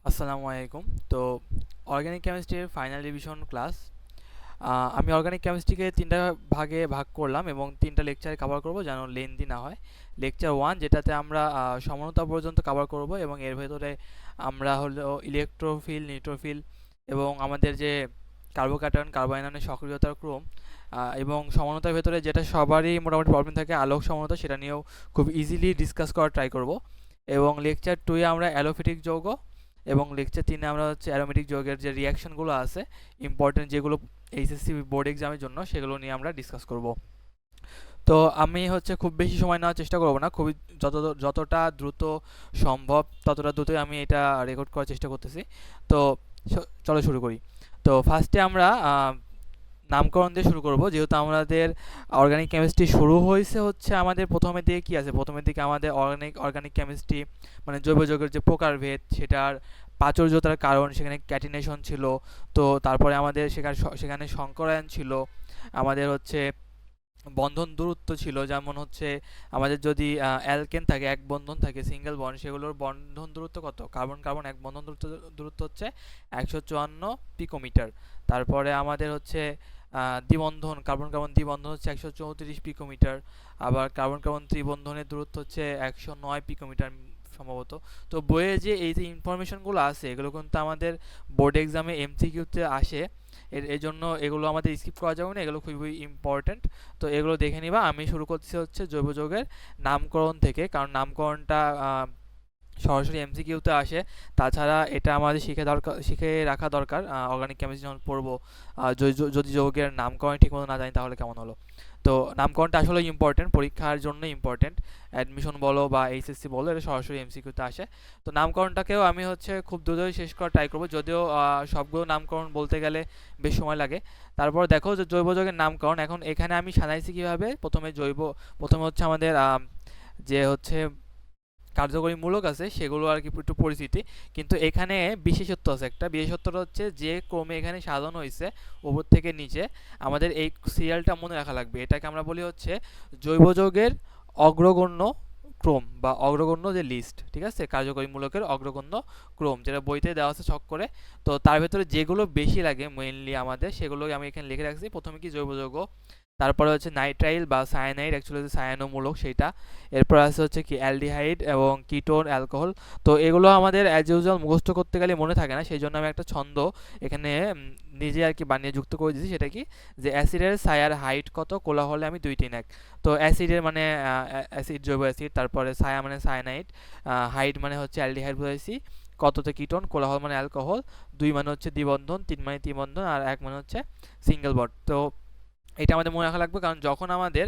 আসসালামু আলাইকুম। তো অর্গানিক কেমিস্ট্রির ফাইনাল রিভিশন ক্লাস। আমি অর্গানিক কেমিস্ট্রিকে ৩টা ভাগে ভাগ করলাম এবং ৩টা লেকচারে কভার করব যেন লেন্দি না হয়। লেকচার 1 যেটাতে আমরা সমানতা পর্যন্ত কভার করব এবং এর ভেতরে আমরা হলো ইলেকট্রোফিল, নিউট্রোফিল এবং আমাদের যে কার্বোক্যাটায়ন, কার্বোআয়নের সক্রিয়তার ক্রম এবং সমানতার ভেতরে যেটা সবারই মোটামুটি প্রবলেম থাকে আলোক সমানতা, সেটা নিয়েও খুব ইজিলি ডিসকাস করার ট্রাই করব। এবং লেকচার 2 এ আমরা অ্যালোফিটিক যৌগ এবং লেকচার 3 এ আমরা হচ্ছে অ্যারোমেটিক যৌগের যে রিঅ্যাকশনগুলো আছে ইম্পর্টেন্ট, যেগুলো এইচএসসি বোর্ড এক্সামের জন্য, সেগুলো নিয়ে আমরা ডিসকাস করব। তো আমি হচ্ছে খুব বেশি সময় নেওয়ার চেষ্টা করব না, খুবই যতটা দ্রুত সম্ভব ততটা দ্রুতই আমি এটা রেকর্ড করার চেষ্টা করতেছি। তো চলো শুরু করি। তো ফার্স্টে আমরা নামকরণ দিয়ে শুরু করব, যেহেতু আমাদের অর্গানিক কেমিস্ট্রি শুরু হয়েছে হচ্ছে আমাদের প্রথমের দিকে কী আছে, প্রথমের দিকে আমাদের অর্গানিক কেমিস্ট্রি মানে জৈব যৌগের যে প্রকারভেদ, সেটার প্রাচুর্যতার কারণ, সেখানে ক্যাটিনেশন ছিল। তো তারপরে আমাদের সেখানে সংকরায়ন ছিল, আমাদের হচ্ছে বন্ধন দূরত্ব ছিল, যেমন হচ্ছে আমাদের যদি অ্যালকেন থাকে, এক বন্ধন থাকে সিঙ্গেল বন্ড, সেগুলোর বন্ধন দূরত্ব কত, কার্বন কার্বন এক বন্ধন দূরত্ব হচ্ছে 154 পিকোমিটার। তারপরে আমাদের হচ্ছে দ্বিবন্ধন, কার্বন কার্বন দ্বিবন্ধন হচ্ছে 134 পিকোমিটার। আবার কার্বন কার্বন ত্রিবন্ধনের দূরত্ব হচ্ছে 109 পিকোমিটার সম্ভবত। তো বইয়ে যে এই যে ইনফরমেশনগুলো আছে, এগুলো কিন্তু আমাদের বোর্ড এক্সামে এমসিকিউতে আসে। এর জন্য এগুলো আমাদের স্কিপ করা যাবে না, এগুলো খুবই ইম্পর্ট্যান্ট। তো এগুলো দেখে নিবা। আমি শুরু করছি হচ্ছে জৈব যৌগের নামকরণ থেকে, কারণ নামকরণটা সরাসরি এমসিকিউতে আসে। তাছাড়া এটা আমাদের শিখে রাখা দরকার। অর্গানিক কেমিস্ট্রি যখন পড়বো, যদি যৌগের নামকরণ ঠিকমতো না জানি তাহলে কেমন হলো। তো নামকরণটা আসলে ইম্পর্টেন্ট, পরীক্ষার জন্য ইম্পর্টেন্ট। অ্যাডমিশন বলো বা এইচএসসি বলো, এটা সরাসরি এমসিকিউতে আসে। তো নামকরণটাকেও আমি হচ্ছে খুব দ্রুতই শেষ করার ট্রাই করবো, যদিও সবগুলো নামকরণ বলতে গেলে বেশ সময় লাগে। তারপর দেখো যে জৈব যৌগের নামকরণ, এখন এখানে আমি সাজাইছি কীভাবে। প্রথমে হচ্ছে আমাদের যে হচ্ছে কার্যকরী মূলক আছে সেগুলো আর কি একটু পরিচিতি। কিন্তু এখানে বিশেষত্ব আছে, একটা বিশেষত্বটা হচ্ছে যে ক্রমে এখানে সাজানো হয়েছে উপর থেকে নিচে, আমাদের এই সিরিয়ালটা মনে রাখা লাগবে। এটাকে আমরা বলি হচ্ছে জৈব যৌগের অগ্রগণ্য ক্রম বা অগ্রগণ্য যে লিস্ট, ঠিক আছে, কার্যকরী মূলকের অগ্রগণ্য ক্রম, যেটা বইতে দেওয়া আছে ছক করে। তো তার ভেতরে যেগুলো বেশি লাগে মেইনলি আমাদের, সেগুলোই আমি এখানে লিখে রাখছি। প্রথমে কি জৈব যৌগ, তারপরে হচ্ছে নাইট্রাইল বা সায়ানাইড, অ্যাকচুয়ালি হচ্ছে সায়ানোমূলক সেইটা। এরপর আছে হচ্ছে কি অ্যালডিহাইড এবং কিটোন, অ্যালকোহল। তো এগুলো আমাদের অ্যাজ ইউজুয়াল মুখস্থ করতে গেলে মনে থাকে না, সেই জন্য আমি একটা ছন্দ এখানে নিজে আর কি বানিয়ে যুক্ত করে দিয়েছি। সেটা কি, যে অ্যাসিডের সায়ার হাইট কত, কোলা হলে আমি 2 3 1। তো অ্যাসিডের মানে অ্যাসিড, জৈব অ্যাসিড, তারপরে সায়া মানে সায়ানাইড, হাইট মানে হচ্ছে অ্যালডিহাইড বুঝাইছি, কততে কিটোন, কোলাহল মানে অ্যালকোহল, 2 মানে হচ্ছে দ্বিবন্ধন, 3 মানে ত্রিবন্ধন, আর 1 মানে হচ্ছে সিঙ্গেল বন্ড। তো এটা আমাদের মনে রাখা লাগবে, কারণ যখন আমাদের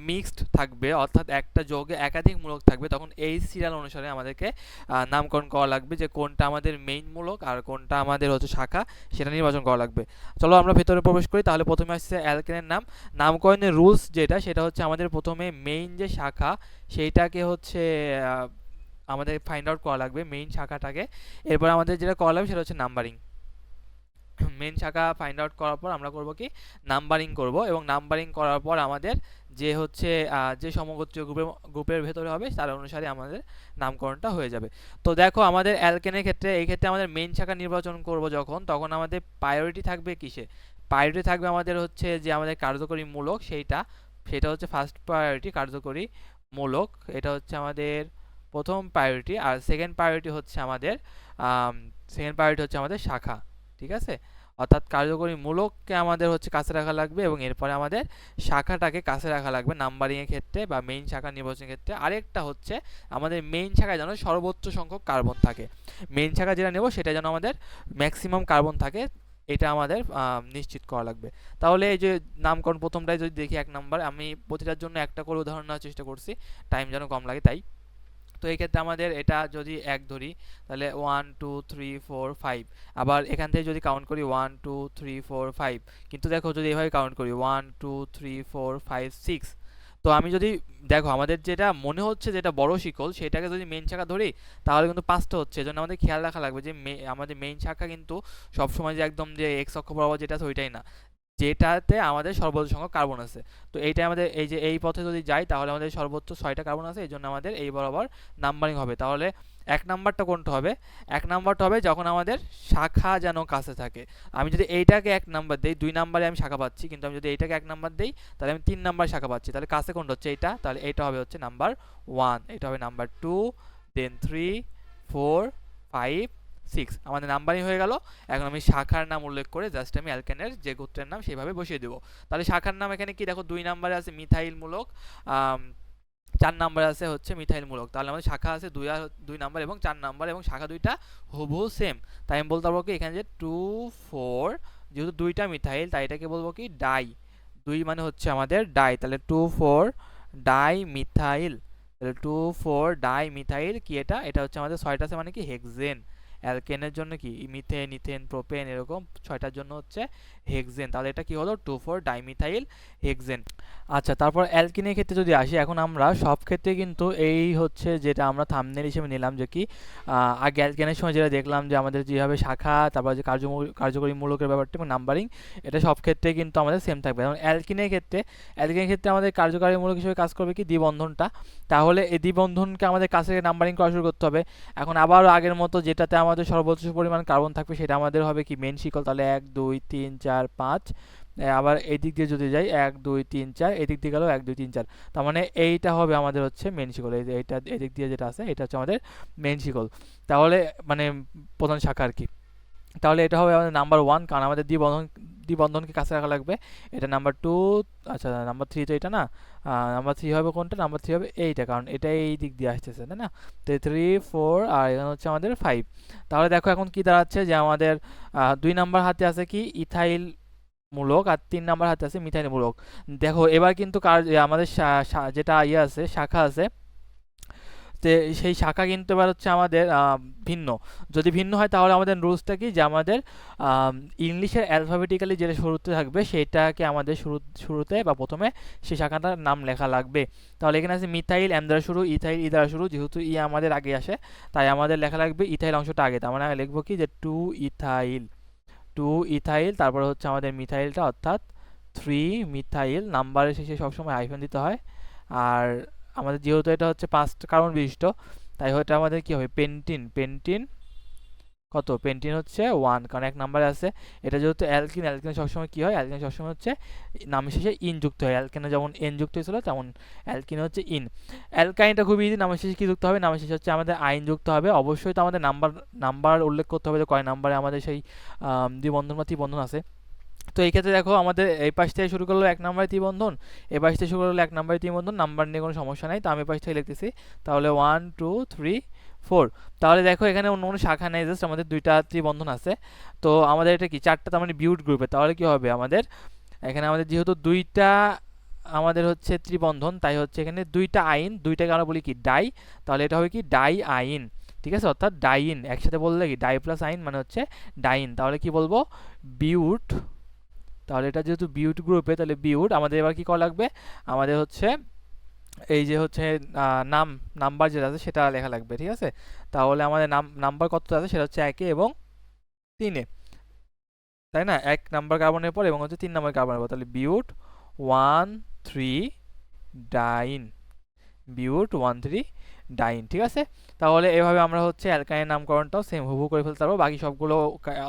মিক্সড থাকবে, অর্থাৎ একটা যৌগে একাধিক মূলক থাকবে, তখন এই সিরিয়াল অনুসারে আমাদেরকে নামকরণ করা লাগবে, যে কোনটা আমাদের মেইন মূলক আর কোনটা আমাদের হচ্ছে শাখা, সেটা নির্বাচন করা লাগবে। চলো আমরা ভেতরে প্রবেশ করি। তাহলে প্রথমে আসছে অ্যালকেনের নাম। নামকরণের রুলস যেটা, সেটা হচ্ছে আমাদের প্রথমে মেইন যে শাখা, সেইটাকে হচ্ছে আমাদের ফাইন্ড আউট করা লাগবে, মেইন শাখাটাকে। এরপর আমাদের যেটা করা লাগবে সেটা হচ্ছে নাম্বারিং। মেন শাখা ফাইন্ড আউট করার পর আমরা করব কি, নাম্বারিং করব, এবং নাম্বারিং করার পর আমাদের যে হচ্ছে যে সমগোত্রীয় গ্রুপের ভেতরে হবে তার অনুসারে আমাদের নামকরণটা হয়ে যাবে। তো দেখো আমাদের অ্যালকেনের ক্ষেত্রে, এই ক্ষেত্রে আমাদের মেন শাখা নির্বাচন করব যখন, তখন আমাদের প্রায়োরিটি থাকবে কিসে, প্রায়োরিটি থাকবে আমাদের হচ্ছে যে আমাদের কার্যকরী মূলক সেটা হচ্ছে ফার্স্ট প্রায়োরিটি, কার্যকরী মূলক। এটা হচ্ছে আমাদের প্রথম প্রায়োরিটি। আর সেকেন্ড প্রায়োরিটি হচ্ছে আমাদের শাখা, ঠিক আছে। অর্থাৎ কার্যকরী মূলককে আমাদের হচ্ছে কাছে রাখা লাগবে এবং এরপরে আমাদের শাখাটাকে কাছে রাখা লাগবে নাম্বারিংয়ের ক্ষেত্রে বা মেইন শাখা নির্বাচনের ক্ষেত্রে। আরেকটা হচ্ছে আমাদের মেইন শাখায় যেন সর্বোচ্চ সংখ্যক কার্বন থাকে, মেইন শাখা যেটা নেব সেটা যেন আমাদের ম্যাক্সিমাম কার্বন থাকে, এটা আমাদের নিশ্চিত করা লাগবে। তাহলে এই যে নামকরণ প্রথমটাই যদি দেখি, 1 নাম্বার, আমি প্রতিটার জন্য একটা করে উদাহরণ নেওয়ার চেষ্টা করছি, টাইম যেন কম লাগে তাই। তো এই ক্ষেত্রে আমাদের এটা যদি 1 ধরি, তাহলে 1 2 3 4 5। আবার এখান থেকে যদি কাউন্ট করি 1 2 3 4 5, কিন্তু দেখো যদি এভাবে কাউন্ট করি 1 2 3 4 5 6, তো আমি যদি দেখো আমাদের যেটা মনে হচ্ছে যেটা বড় শিকল, সেটাকে যদি মেইন শাখা ধরি তাহলে কিন্তু 5টা হচ্ছে। এজন্য আমাদের খেয়াল রাখা লাগবে যে আমাদের মেইন শাখা কিন্তু সবসময় যে একদম যে এক্স অক্ষ বরাবর যেটা আছে ওইটাই না, যেটাতে আমাদের সর্বোচ্চ সংখ্যক কার্বন আছে। তো এইটাই আমাদের, এই যে এই পথে যদি যাই তাহলে আমাদের সর্বোচ্চ 6টা কার্বন আছে, এই জন্য আমাদের এই বরাবর নাম্বারিং হবে। তাহলে এক নাম্বারটা কোনটা হবে? এক নাম্বারটা হবে যখন আমাদের শাখা যেন কাছে থাকে। আমি যদি এইটাকে এক নাম্বার দেই, 2 নাম্বারে আমি শাখা পাচ্ছি, কিন্তু আমি যদি এইটাকে এক নাম্বার দেই তাহলে আমি 3 নাম্বার শাখা পাচ্ছি। তাহলে কাছে কোনটা হচ্ছে এইটা, তাহলে এইটা হবে হচ্ছে নাম্বার 1, এটা হবে নাম্বার 2, দেন 3, 4, 5, 6। আমাদের নাম্বারিং হয়ে গেল। এখন আমি শাখার নাম উল্লেখ করে জাস্ট আমি অ্যালকেনের যে গোত্রের নাম সেইভাবে বসিয়ে দেবো। তাহলে শাখার নাম এখানে কি দেখো, 2 নাম্বারে আছে মিথাইল মূলক, 4 নাম্বার আছে হচ্ছে মিথাইল মূলক। তাহলে আমাদের শাখা আছে 2 নাম্বার এবং 4 নাম্বার, এবং শাখা দুইটা হুবহু সেম। তাই আমি বলতে পারবো কি এখানে যে 2, 4, যেহেতু দুইটা মিথাইল তাই এটাকে বলবো কি ডাই। 2 মানে হচ্ছে আমাদের ডাই, তাহলে 2, 4 ডাই মিথাইল। তাহলে 2, 4 ডাই মিথাইল কি এটা, এটা হচ্ছে আমাদের 6টা আছে মানে কি হেক্সেন। অ্যালকেনের জন্য কি মিথেন, ইথেন, প্রোপেন, এরকম 6টার জন্য হচ্ছে হেক্সেন। তাহলে এটা কি হলো 2, 4 ডাইমিথাইল হেক্সেন। আচ্ছা, তারপর অ্যালকিনের ক্ষেত্রে যদি আসি, এখন আমরা সব ক্ষেত্রে কিন্তু এই হচ্ছে যেটা আমরা থাম্বনেল হিসেবে নিলাম যে কি আগে অ্যালকেনের সময় যেটা দেখলাম যে আমাদের যেভাবে শাখা, তারপর যে কার্যকরী মূলকের ব্যাপারটা এবং নাম্বারিং, এটা সব ক্ষেত্রে কিন্তু আমাদের সেম থাকবে। যেমন অ্যালকিনের ক্ষেত্রে আমাদের কার্যকরী মূলক হিসেবে কাজ করবে কি দ্বিবন্ধনটা। তাহলে এই দ্বিবন্ধনকে আমাদের কাছে নাম্বারিং করা শুরু করতে হবে। এখন আবারও আগের মতো যেটাতে আমাদের সর্বোচ্চ পরিমাণ কার্বন থাকবে সেটা আমাদের হবে কি মেন শিকল। তাহলে 1, 2, 3, 4, 5। আবার এই দিক দিয়ে যদি যাই 1, 2, 3, 4, এদিক দিয়ে গেল 1, 2, 3, 4। তার মানে এইটা হবে আমাদের হচ্ছে মেন শিকল। এই যে এইটা এদিক দিয়ে যেটা আছে এটা হচ্ছে আমাদের মেন শিকল। তাহলে মানে প্রধান শাখা আর কি। তাহলে এটা হবে আমাদের নাম্বার 1, কারণ আমাদের দ্বিবন্ধনকে কাছে রাখা লাগবে। এটা নাম্বার 2, আচ্ছা নাম্বার 3 তো এটা না, নাম্বার 3 হবে কোনটা, নাম্বার 3 হবে এইটা, কারণ এটা এই দিক দিয়ে আসতেছে তাই না। তো 3, 4 আর এখানে হচ্ছে আমাদের 5। তাহলে দেখো এখন কি দাঁড়াচ্ছে যে আমাদের 2 নাম্বার হাতে আছে কি ইথাইল মূলক, আর 3 নাম্বার হাতে আছে মিথাইল মূলক। দেখো এবার কিন্তু আমাদের যেটা ইয়ে আছে শাখা আছে, যে সেই শাখা কিন্তু এবার হচ্ছে আমাদের ভিন্ন। যদি ভিন্ন হয় তাহলে আমাদের রুলসটা কি যে আমাদের ইংলিশের অ্যালফাবেটিক্যালি যেটা শুরুতে থাকবে সেটাকে আমাদের শুরুতে বা প্রথমে সেই শাখাটার নাম লেখা লাগবে। তাহলে এখানে আছে মিথাইল এম দ্বারা শুরু, ইথাইল ই দ্বারা শুরু, যেহেতু ই আমাদের আগে আসে তাই আমাদের লেখা লাগবে ইথাইল অংশটা আগে। তার মানে আমি লিখবো কি যে 2 ইথাইল, 2 ইথাইল, তারপরে হচ্ছে আমাদের মিথাইলটা অর্থাৎ 3 মিথাইল। নাম্বারের শেষে সবসময় হাইফেন দিতে হয়। আর আমাদের যেহেতু এটা হচ্ছে 5টা কার্বন বিশিষ্ট তাই হয়তো আমাদের কি হবে পেন্টিন, পেন্টিন কত, পেন্টিন হচ্ছে 1, কারণ 1 নাম্বারে আছে। এটা যেহেতু অ্যালকিন, অ্যালকিন সবসময় কি হয়, অ্যালকিন সবসময় হচ্ছে নামের শেষে ইন যুক্ত হয়। অ্যালকিনে যেমন এন যুক্ত হয়েছিল তেমন অ্যালকিনে হচ্ছে ইন। অ্যালকাইনটা খুবই ইজি, নামের শেষে কি যুক্ত হবে, নামের শেষে হচ্ছে আমাদের আইন যুক্ত হবে। অবশ্যই তো আমাদের নাম্বার উল্লেখ করতে হবে যে কয় নাম্বারে আমাদের সেই দ্বিবন্ধন বা ত্রিবন্ধন আছে। তো এই ক্ষেত্রে দেখো আমাদের এই পাশ থেকে শুরু করলো 1 নাম্বারে ত্রিবন্ধন, এই পাশ থেকে শুরু করলো 1 নাম্বারে ত্রিবন্ধন, নাম্বার নিয়ে কোনো সমস্যা নাই। তো আমি এই পাশ থেকে লিখতেছি, তাহলে 1, 2, 3, 4। তাহলে দেখো এখানে অন্য কোনো শাখা নেই, জাস্ট আমাদের 2টা ত্রিবন্ধন আছে। তো আমাদের এটা কি 4টা, তার মানে বিউট গ্রুপে। তাহলে কি হবে আমাদের এখানে আমাদের যেহেতু 2টা আমাদের হচ্ছে ত্রিবন্ধন তাই হচ্ছে এখানে 2টা আইন, 2টাকে আমরা বলি কি ডাই। তাহলে এটা হবে কি ডাই আইন, ঠিক আছে, অর্থাৎ ডাইন একসাথে বললে কি ডাই প্লাস আইন মানে হচ্ছে ডাইন। তাহলে কি বলবো বিউট। তাহলে এটা যেহেতু বিউট গ্রুপে তাহলে বিউট। আমাদের এবার কি করা লাগবে, আমাদের হচ্ছে এই যে হচ্ছে নাম্বার যেটা আছে সেটা লেখা লাগবে, ঠিক আছে। তাহলে আমাদের নাম্বার কত আছে সেটা হচ্ছে 1 এবং 3, তাই না, 1 নাম্বার কার্বনের পর এবং হচ্ছে 3 নাম্বার কার্বনের পর। তাহলে বিউট 1, 3 ডাইন, বিউট 1, 3 ডাইন, ঠিক আছে। তাহলে এভাবে আমরা হচ্ছে অ্যালকাইনের নামকরণটাও সেম হুবহু করে ফেলতে পারবো, বাকি সবগুলো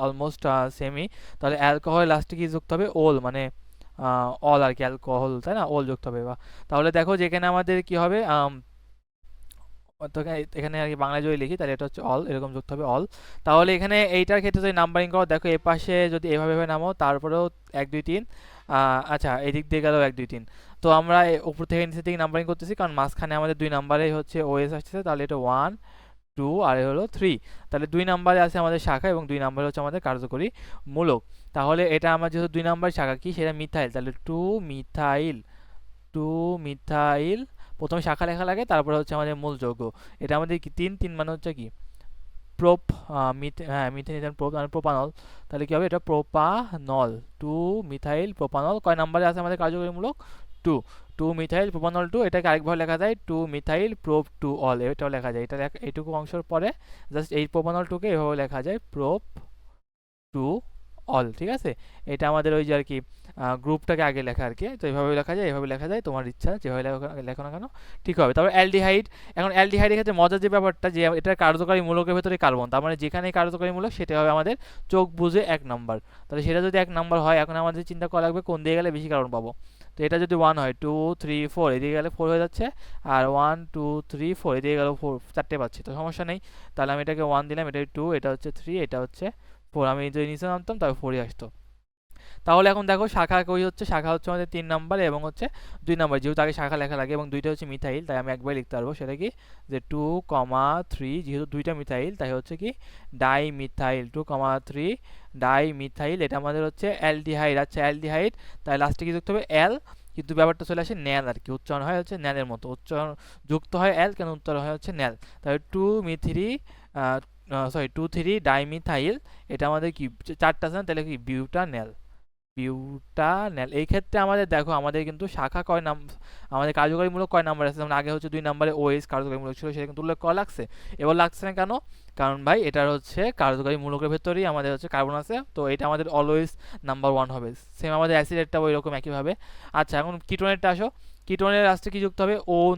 অলমোস্ট সেমই। তাহলে অ্যালকোহল লাস্টে কি যুক্ত হবে, ওল, মানে অল আর কি, অ্যালকোহল তাই না, ওল যুক্ত হবে। তাহলে দেখো যেখানে আমাদের কি হবে তো এখানে আর কি বাংলায় যদি লিখি তাহলে এটা হচ্ছে অল, এরকম যুক্ত হবে অল। তাহলে এখানে এইটার ক্ষেত্রে যদি নাম্বারিং করো দেখো এই পাশে যদি এভাবে নামো তারপরেও 1, 2, 3, আচ্ছা এদিক দিয়ে গেলেও 1, 2, 3। তো আমরা উপর থেকে নিচের দিকে নাম্বারিং করতেছি কারণ মাঝখানে আমাদের 2 নাম্বারে হচ্ছে ওএস আসতেছে। তাহলে এটা 1, 2 আর হলো 3। তাহলে 2 নাম্বারে আছে আমাদের শাখা এবং 2 নাম্বারে হচ্ছে আমাদের কার্যকরী মূলক। তাহলে এটা আমার যেহেতু 2 নাম্বার শাখা কি সেটা মিথাইল, তাহলে 2 মিথাইল, 2 মিথাইল প্রথমে শাখা লেখা লাগে, তারপরে হচ্ছে আমাদের মূল যৌগ। এটা আমাদের কি 3 মানে হচ্ছে কি প্রোপ, মিথেন ইথেন প্রোপ মানে প্রোপানল। তাহলে কি হবে এটা প্রোপানল, 2 মিথাইল প্রোপানল। কয় নাম্বারে আছে আমাদের কার্যকরীমূলক 2, 2 মিথাইল প্রোপানল 2। এটাকে আরেকভাবে লেখা যায় 2 মিথাইল প্রোপ 2 অল, এটাও লেখা যায়। এটা এইটুকু অংশের পরে জাস্ট এই প্রোপানল 2কে এভাবে লেখা যায় প্রোপ 2 অল, ঠিক আছে। এটা আমাদের ওই যে আর কি গ্রুপটাকে আগে লেখা আর কি, তো এইভাবে লেখা যায়, এইভাবে লেখা যায়, তোমার ইচ্ছা যেভাবে লেখো না কেন ঠিক হবে। তারপর অ্যালডিহাইড, এখন অ্যালডিহাইডের ক্ষেত্রে মজার যে ব্যাপারটা যে এটার কার্যকারী মূলকের ভেতরে কার্বন, তার মানে যেখানে কার্যকারী মূলক সেটা হবে আমাদের চোখ বুঝে 1 নাম্বার। তাহলে সেটা যদি 1 নাম্বার হয়, এখন আমাদের চিন্তা করা লাগবে কোন দিকে গেলে বেশি কার্বন পাবো। তো এটা যদি 1 হয়, 2 3 4 এদিকে গেলে 4 হয়ে যাচ্ছে, আর 1 2 3 4 এদিকে গেল 4, চারটে পাচ্ছি, তো সমস্যা নেই। তাহলে আমি এটাকে 1 দিলাম, এটা 2, এটা হচ্ছে 3, এটা হচ্ছে 4, আমি যদি নিচে নামতাম তবে 4ই আসতো। তাহলে এখন দেখো শাখা কই হচ্ছে, শাখা হচ্ছে আমাদের 3 নাম্বার এবং হচ্ছে 2 নাম্বার, যেহেতু আগে শাখা লেখা লাগে এবং দুইটা হচ্ছে মিথাইল, তাই আমি একবার লিখতে পারবো, সেটা কি যে 2,3, যেহেতু দুইটা মিথাইল তাই হচ্ছে কি ডাই মিথাইল, 2,3 ডাই মিথাইল, এটা আমাদের হচ্ছে অ্যালডিহাইড। আচ্ছা অ্যালডিহাইড, তাই লাস্টে কি যুক্ত হবে এল, কিন্তু ব্যাপারটা চলে আসে ন্যাল আর কি, উচ্চারণ হয় হচ্ছে ন্যালের মতো, উচ্চারণ যুক্ত হয় এল কেন, উচ্চারণ হয় হচ্ছে ন্যাল। তাহলে 2 মিথ্রি, সরি 2,3 ডাইমিথাইল, এটা আমাদের কি চারটা আছে না, তাহলে কি বিউটানেল, বিউটানেল। এই ক্ষেত্রে আমাদের দেখো আমাদের কিন্তু শাখা কয় নাম, আমাদের কার্যকারীমূলক কয় নাম্বার আছে, যেমন আগে হচ্ছে 2 নাম্বারে ওএস কার্যকারীমূলক ছিল, সেটা কিন্তু উল্লেখ করা লাগছে, এবার লাগছে না কেন, কারণ ভাই এটার হচ্ছে কার্যকারী মূলকের ভেতরেই আমাদের হচ্ছে কার্বন আছে, তো এটা আমাদের অলওয়েজ নাম্বার 1 হবে। সেম আমাদের অ্যাসিডেরটা ওই রকম একইভাবে। আচ্ছা এখন কিটোনেরটা আসো, কিটোনের লাস্টে কি যুক্ত হবে ওন,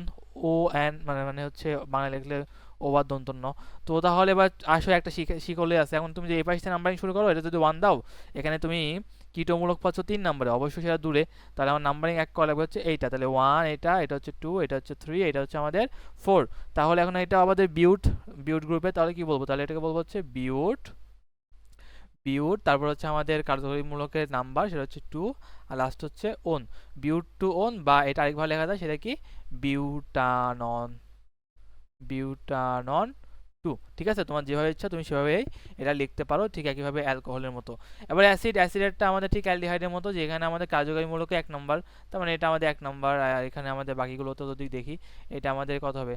ও এন, মানে মানে হচ্ছে বাংলা লিখলে ও বা দন্তন্য। তো তাহলে এবার আসো একটা শিকলে আছে, এখন তুমি যে এই পাশে নাম্বারিং শুরু করো, এটা যদি 1 দাও, এখানে তুমি কীটমূলক পাচ্ছ 3 নাম্বারে, অবশ্যই সেটা দূরে, তাহলে আমার নাম্বারিং এক করা লাগবে হচ্ছে এইটা, তাহলে 1, এটা এটা হচ্ছে 2, এটা হচ্ছে 3, এটা হচ্ছে আমাদের 4। তাহলে এখন এটা আমাদের বিউট, বিউট গ্রুপে, তাহলে কি বলবো, তাহলে এটাকে বলবো হচ্ছে বিউট, বিউট, তারপর হচ্ছে আমাদের কার্যকরী মূলকের নাম্বার সেটা হচ্ছে 2, আর লাস্ট হচ্ছে ওন, বিউট টু ওন, বা এটা আরেকভাবে লেখা যায় সেটা কি বিউটানন, বিউটানন 2, ঠিক আছে। তোমার যেভাবে ইচ্ছা তুমি সেভাবেই এটা লিখতে পারো, ঠিক একইভাবে অ্যালকোহলের মতো। এবার অ্যাসিড, অ্যাসিডেরটা আমাদের ঠিক অ্যালডিহাইডের মতো, যেখানে আমাদের কার্যকারী মূলক 1 নাম্বার, তার মানে এটা আমাদের 1 নাম্বার, আর এখানে আমাদের বাকিগুলো তো যদি দেখি এটা আমাদের কত হবে,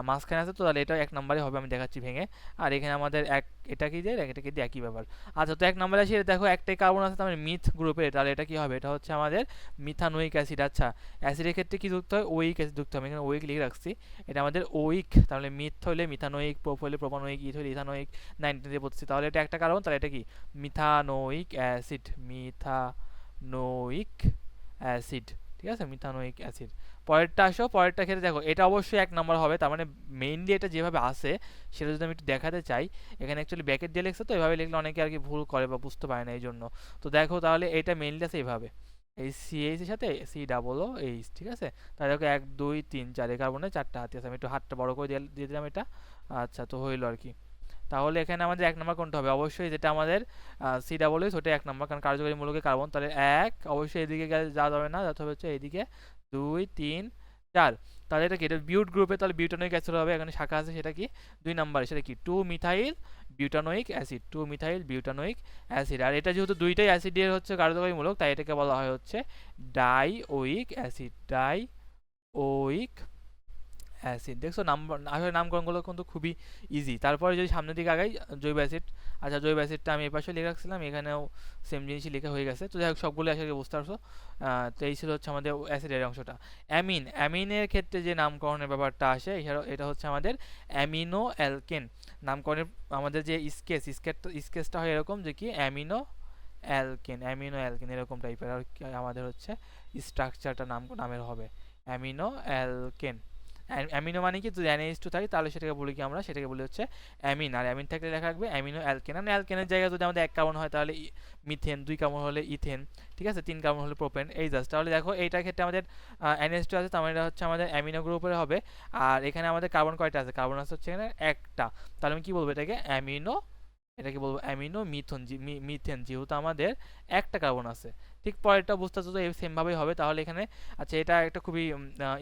মাঝখানে আছে তো, তাহলে এটা 1 নাম্বারই হবে, আমি দেখাচ্ছি ভেঙে। আর এখানে আমাদের এক, এটা কি দিয়ে এটা কি দিয়ে একই ব্যাপার। আচ্ছা তো 1 নাম্বারে আসি, দেখো একটাই কার্বন আছে, তার মানে মিথ গ্রুপের, তাহলে এটা কি হবে, এটা হচ্ছে আমাদের মিথানোইক অ্যাসিড। আচ্ছা অ্যাসিডের ক্ষেত্রে কি যুক্ত হয়, ওইক অ্যাসিড যুক্ত হবে, এখানে ওইক লিখে রাখছি, এটা আমাদের ওইক, তাহলে মিথ হলে মিথানোইক, প্রোপ হলে প্রোপানোইক, ইথ হলে ইথানোইক, 19 দিয়ে পড়ছি, তাহলে এটা একটা কারণ, তাহলে এটা কি মিথানোইক অ্যাসিড, মিথানোইক অ্যাসিড, ঠিক আছে, মিথানোইক অ্যাসিড। পরেরটা আসো, পরেরটা ক্ষেত্রে দেখো এটা অবশ্যই 1 নাম্বার হবে, তার মানে মেইনলি এটা যেভাবে আসে সেটা যদি আমি একটু দেখাতে চাই, এখানে অ্যাকচুয়ালি ব্যাকেট দিয়ে লিখছে, তো এভাবে লিখলে অনেকে আর কি ভুল করে বা বুঝতে পারে না, এই জন্য। তো দেখো তাহলে এটা মেইনলি আছে এইভাবে, এই সিএইচ এর সাথে সি ডাবল ও এইচ, ঠিক আছে। তাহলে দেখো 1 2 3 4 এই কার্বনে 4টা হাতি আছে, আমি একটু হাতটা বড় করে দিয়ে দিলাম এটা। আচ্ছা তো হইলো আর কি। তাহলে এখানে আমাদের 1 নাম্বার কোনটা হবে, অবশ্যই যেটা আমাদের সি ডাবল এইচ, ওটা 1 নাম্বার, কারণ কার্যকরী মূলকে কার্বন, তাহলে 1 অবশ্যই এদিকে যাওয়া যাবে না, যেতে হবে হচ্ছে এইদিকে 2 3 4। তাহলে এটা কি, এটা বিউট গ্রুপে, তাহলে বিউটানোইক অ্যাসিড হবে, এখানে শাখা আছে সেটা কি 2 নাম্বার, সেটা কি 2 methyl butanoic acid, 2 methyl butanoic acid. আর এটা যেহেতু দুইটাই অ্যাসিডের হচ্ছে কার্যকরী মূলক, তাই এটাকে বলা হয় হচ্ছে ডাইওইক অ্যাসিড, ডাইওইক অ্যাসিড। দেখছো নাম্বার আসলে নামকরণগুলো কিন্তু খুবই ইজি। তারপরে যদি সামনের দিকে আগাই, জৈব অ্যাসিড। আচ্ছা জৈব অ্যাসিডটা আমি এই পাশে লিখে রাখছিলাম, এখানেও সেম জিনিসই লেখা হয়ে গেছে, তো যাই হোক সবগুলো আসলে বুঝতে পারছো। তো এই ছিল হচ্ছে আমাদের অ্যাসিডের অংশটা। অ্যামিন, অ্যামিনের ক্ষেত্রে যে নামকরণের ব্যাপারটা আসে, এটা হচ্ছে আমাদের অ্যামিনো অ্যালকেন। নামকরণের আমাদের যে স্কেচটা হয় এরকম যে কি অ্যামিনো অ্যালকেন, অ্যামিনো অ্যালকেন এরকম টাইপের, আর আমাদের হচ্ছে স্ট্রাকচারটা নামের হবে অ্যামিনো অ্যালকেন। অ্যামিনো মানে কি, যদি NH2 থাকে তাহলে সেটাকে বলি কি আমরা, সেটাকে বলি হচ্ছে অ্যামিন, আর অ্যামিন থাকলে লেখা রাখবে অ্যামিনো অ্যালকেন। মানে অ্যালকেনের জায়গায় যদি আমাদের 1 কার্বন হয় তাহলে মিথেন, 2 কার্বন হলে ইথেন, ঠিক আছে, 3 কার্বন হলে প্রোপেন, এই জাস্ট। তাহলে দেখো এইটার ক্ষেত্রে আমাদের NH2 আছে, তার মানে এটা হচ্ছে আমাদের অ্যামিনো গ্রুপের হবে। আর এখানে আমাদের কার্বন কয়টা আছে, কার্বন আছে হচ্ছে এখানে একটা, তাহলে আমি কি বলবো এটাকে অ্যামিনো, এটাকে বলবো অ্যামিনো মিথন, মিথেন, যেহেতু আমাদের একটা কার্বন আছে। ঠিক পরেরটা বুঝতেছো তো, সেম ভাবেই হবে। তাহলে এখানে আচ্ছা এটা একটা খুবই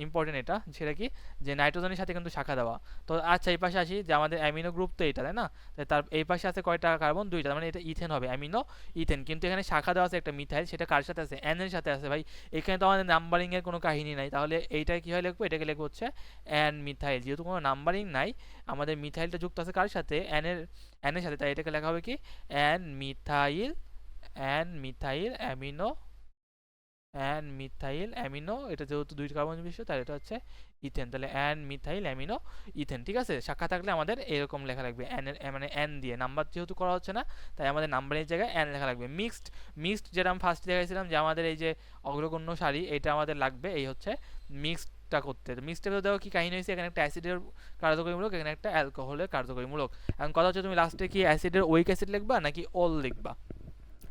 ইম্পর্টেন্ট, এটা সেটা কি যে নাইট্রোজেনের সাথে কিন্তু শাখা দেওয়া। তো আচ্ছা এই পাশে আসি, যে আমাদের অ্যামিনো গ্রুপ তো এটা, তাই না, তার এই পাশে আছে কয়টা কার্বন, 2টা, মানে এটা ইথেন হবে, অ্যামিনো ইথেন। কিন্তু এখানে শাখা দেওয়া আছে একটা মিথাইল, সেটা কার সাথে আছে, এন এর সাথে আছে ভাই। এখানে তো আমাদের নাম্বারিং এর কোনো কাহিনী নাই, তাহলে এইটা কিভাবে লিখবো, এটাকে লিখবো হচ্ছে এন মিথাইল, যেহেতু কোনো নাম্বারিং নাই, আমাদের মিথাইলটা যুক্ত আছে কার সাথে, এন এর সাথে, তাই এটাকে লেখা হবে কি N methyl, amino an methyl amino, এটা যেহেতু 2 কার্বন বিশিষ্ট তাহলে এটা হচ্ছে ইথেন। তাহলে অ্যান মিথাইল অ্যামিনো ইথেন, ঠিক আছে। শাখা থাকলে আমাদের এরকম লেখা লাগবে এন, মানে এন দিয়ে, নাম্বার যেহেতু করা হচ্ছে না তাই আমাদের নাম্বারের জায়গায় এন লেখা লাগবে। মিক্সড যেটা আমি ফার্স্ট দেখাইছিলাম যে আমাদের এই যে অগ্রগণ্য সারি এটা আমাদের লাগবে এই হচ্ছে মিক্সডটা করতে। মিক্সডের ভেতরে দেখো কি কাহিনী হয়েছে, এখানে একটা অ্যাসিডের কার্যকরীমূলক, এখানে একটা অ্যালকোহলের কার্যকরীমূলক। এখন কথা হচ্ছে তুমি লাস্টে কি অ্যাসিডের ওইক অ্যাসিড লিখবা নাকি অল লিখবা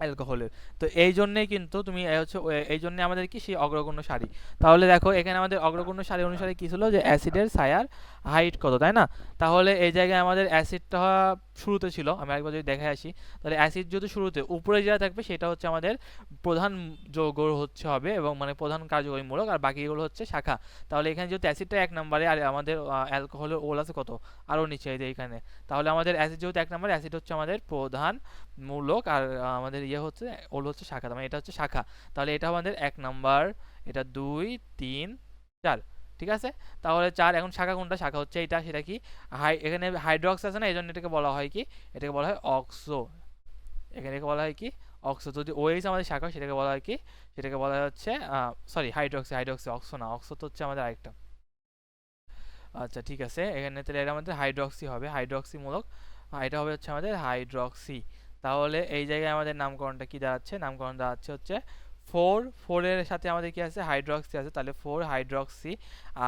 অ্যালকোহলের। তো এই জন্যেই কিন্তু তুমি হচ্ছে এই জন্য আমাদের কি সেই অগ্রগণ্য সারি। তাহলে দেখো এখানে আমাদের অগ্রগণ্য সারি অনুসারে কি ছিল যে অ্যাসিডের ছায়ার হাইট কত, তাই না? তাহলে এই জায়গায় আমাদের অ্যাসিডটা শুরুতে ছিল, আমি একবার যদি দেখে আসি তাহলে অ্যাসিড যদি শুরুতে, উপরে যেটা থাকবে সেটা হচ্ছে আমাদের প্রধান যৌগ হচ্ছে হবে এবং মানে প্রধান কার্যকরীমূলক, আর বাকিগুলো হচ্ছে শাখা। তাহলে এখানে যেহেতু অ্যাসিডটা 1 নম্বরে আর আমাদের অ্যালকোহলের ওল আছে কত আরও নিচে এই যে এখানে, তাহলে আমাদের অ্যাসিড যেহেতু 1 নম্বরে, অ্যাসিড হচ্ছে আমাদের প্রধান মূলক আর আমাদের ইয়ে হচ্ছে ওল হচ্ছে শাখা, মানে এটা হচ্ছে শাখা। তাহলে এটা আমাদের 1 নম্বর, এটা 2 3 4, ঠিক আছে। তাহলে 4, এখন শাখা কোনটা? শাখা হচ্ছে এটা, সেটা কি এখানে হাইড্রক্স আছে না, এই জন্য এটাকে বলা হয় কি, এটাকে বলা হয় অক্সো। এখানে বলা হয় কি অক্সো। যদি ওএইচ আমাদের শাখা সেটাকে বলা হয় কি, সেটাকে বলা হচ্ছে সরি হাইড্রক্সি অক্সো না, অক্সো তো হচ্ছে আমাদের আরেকটা। আচ্ছা ঠিক আছে, এখানে তাহলে এটা আমাদের হাইড্রক্সি হবে, হাইড্রক্সি মূলক, এটা হবে হচ্ছে আমাদের হাইড্রক্সি। তাহলে এই জায়গায় আমাদের নামকরণটা কি দাঁড়াচ্ছে? নামকরণ দাঁড়াচ্ছে হচ্ছে 4 এর সাথে আমাদের কি আছে? হাইড্রক্সি আছে, তাহলে 4 হাইড্রক্সি।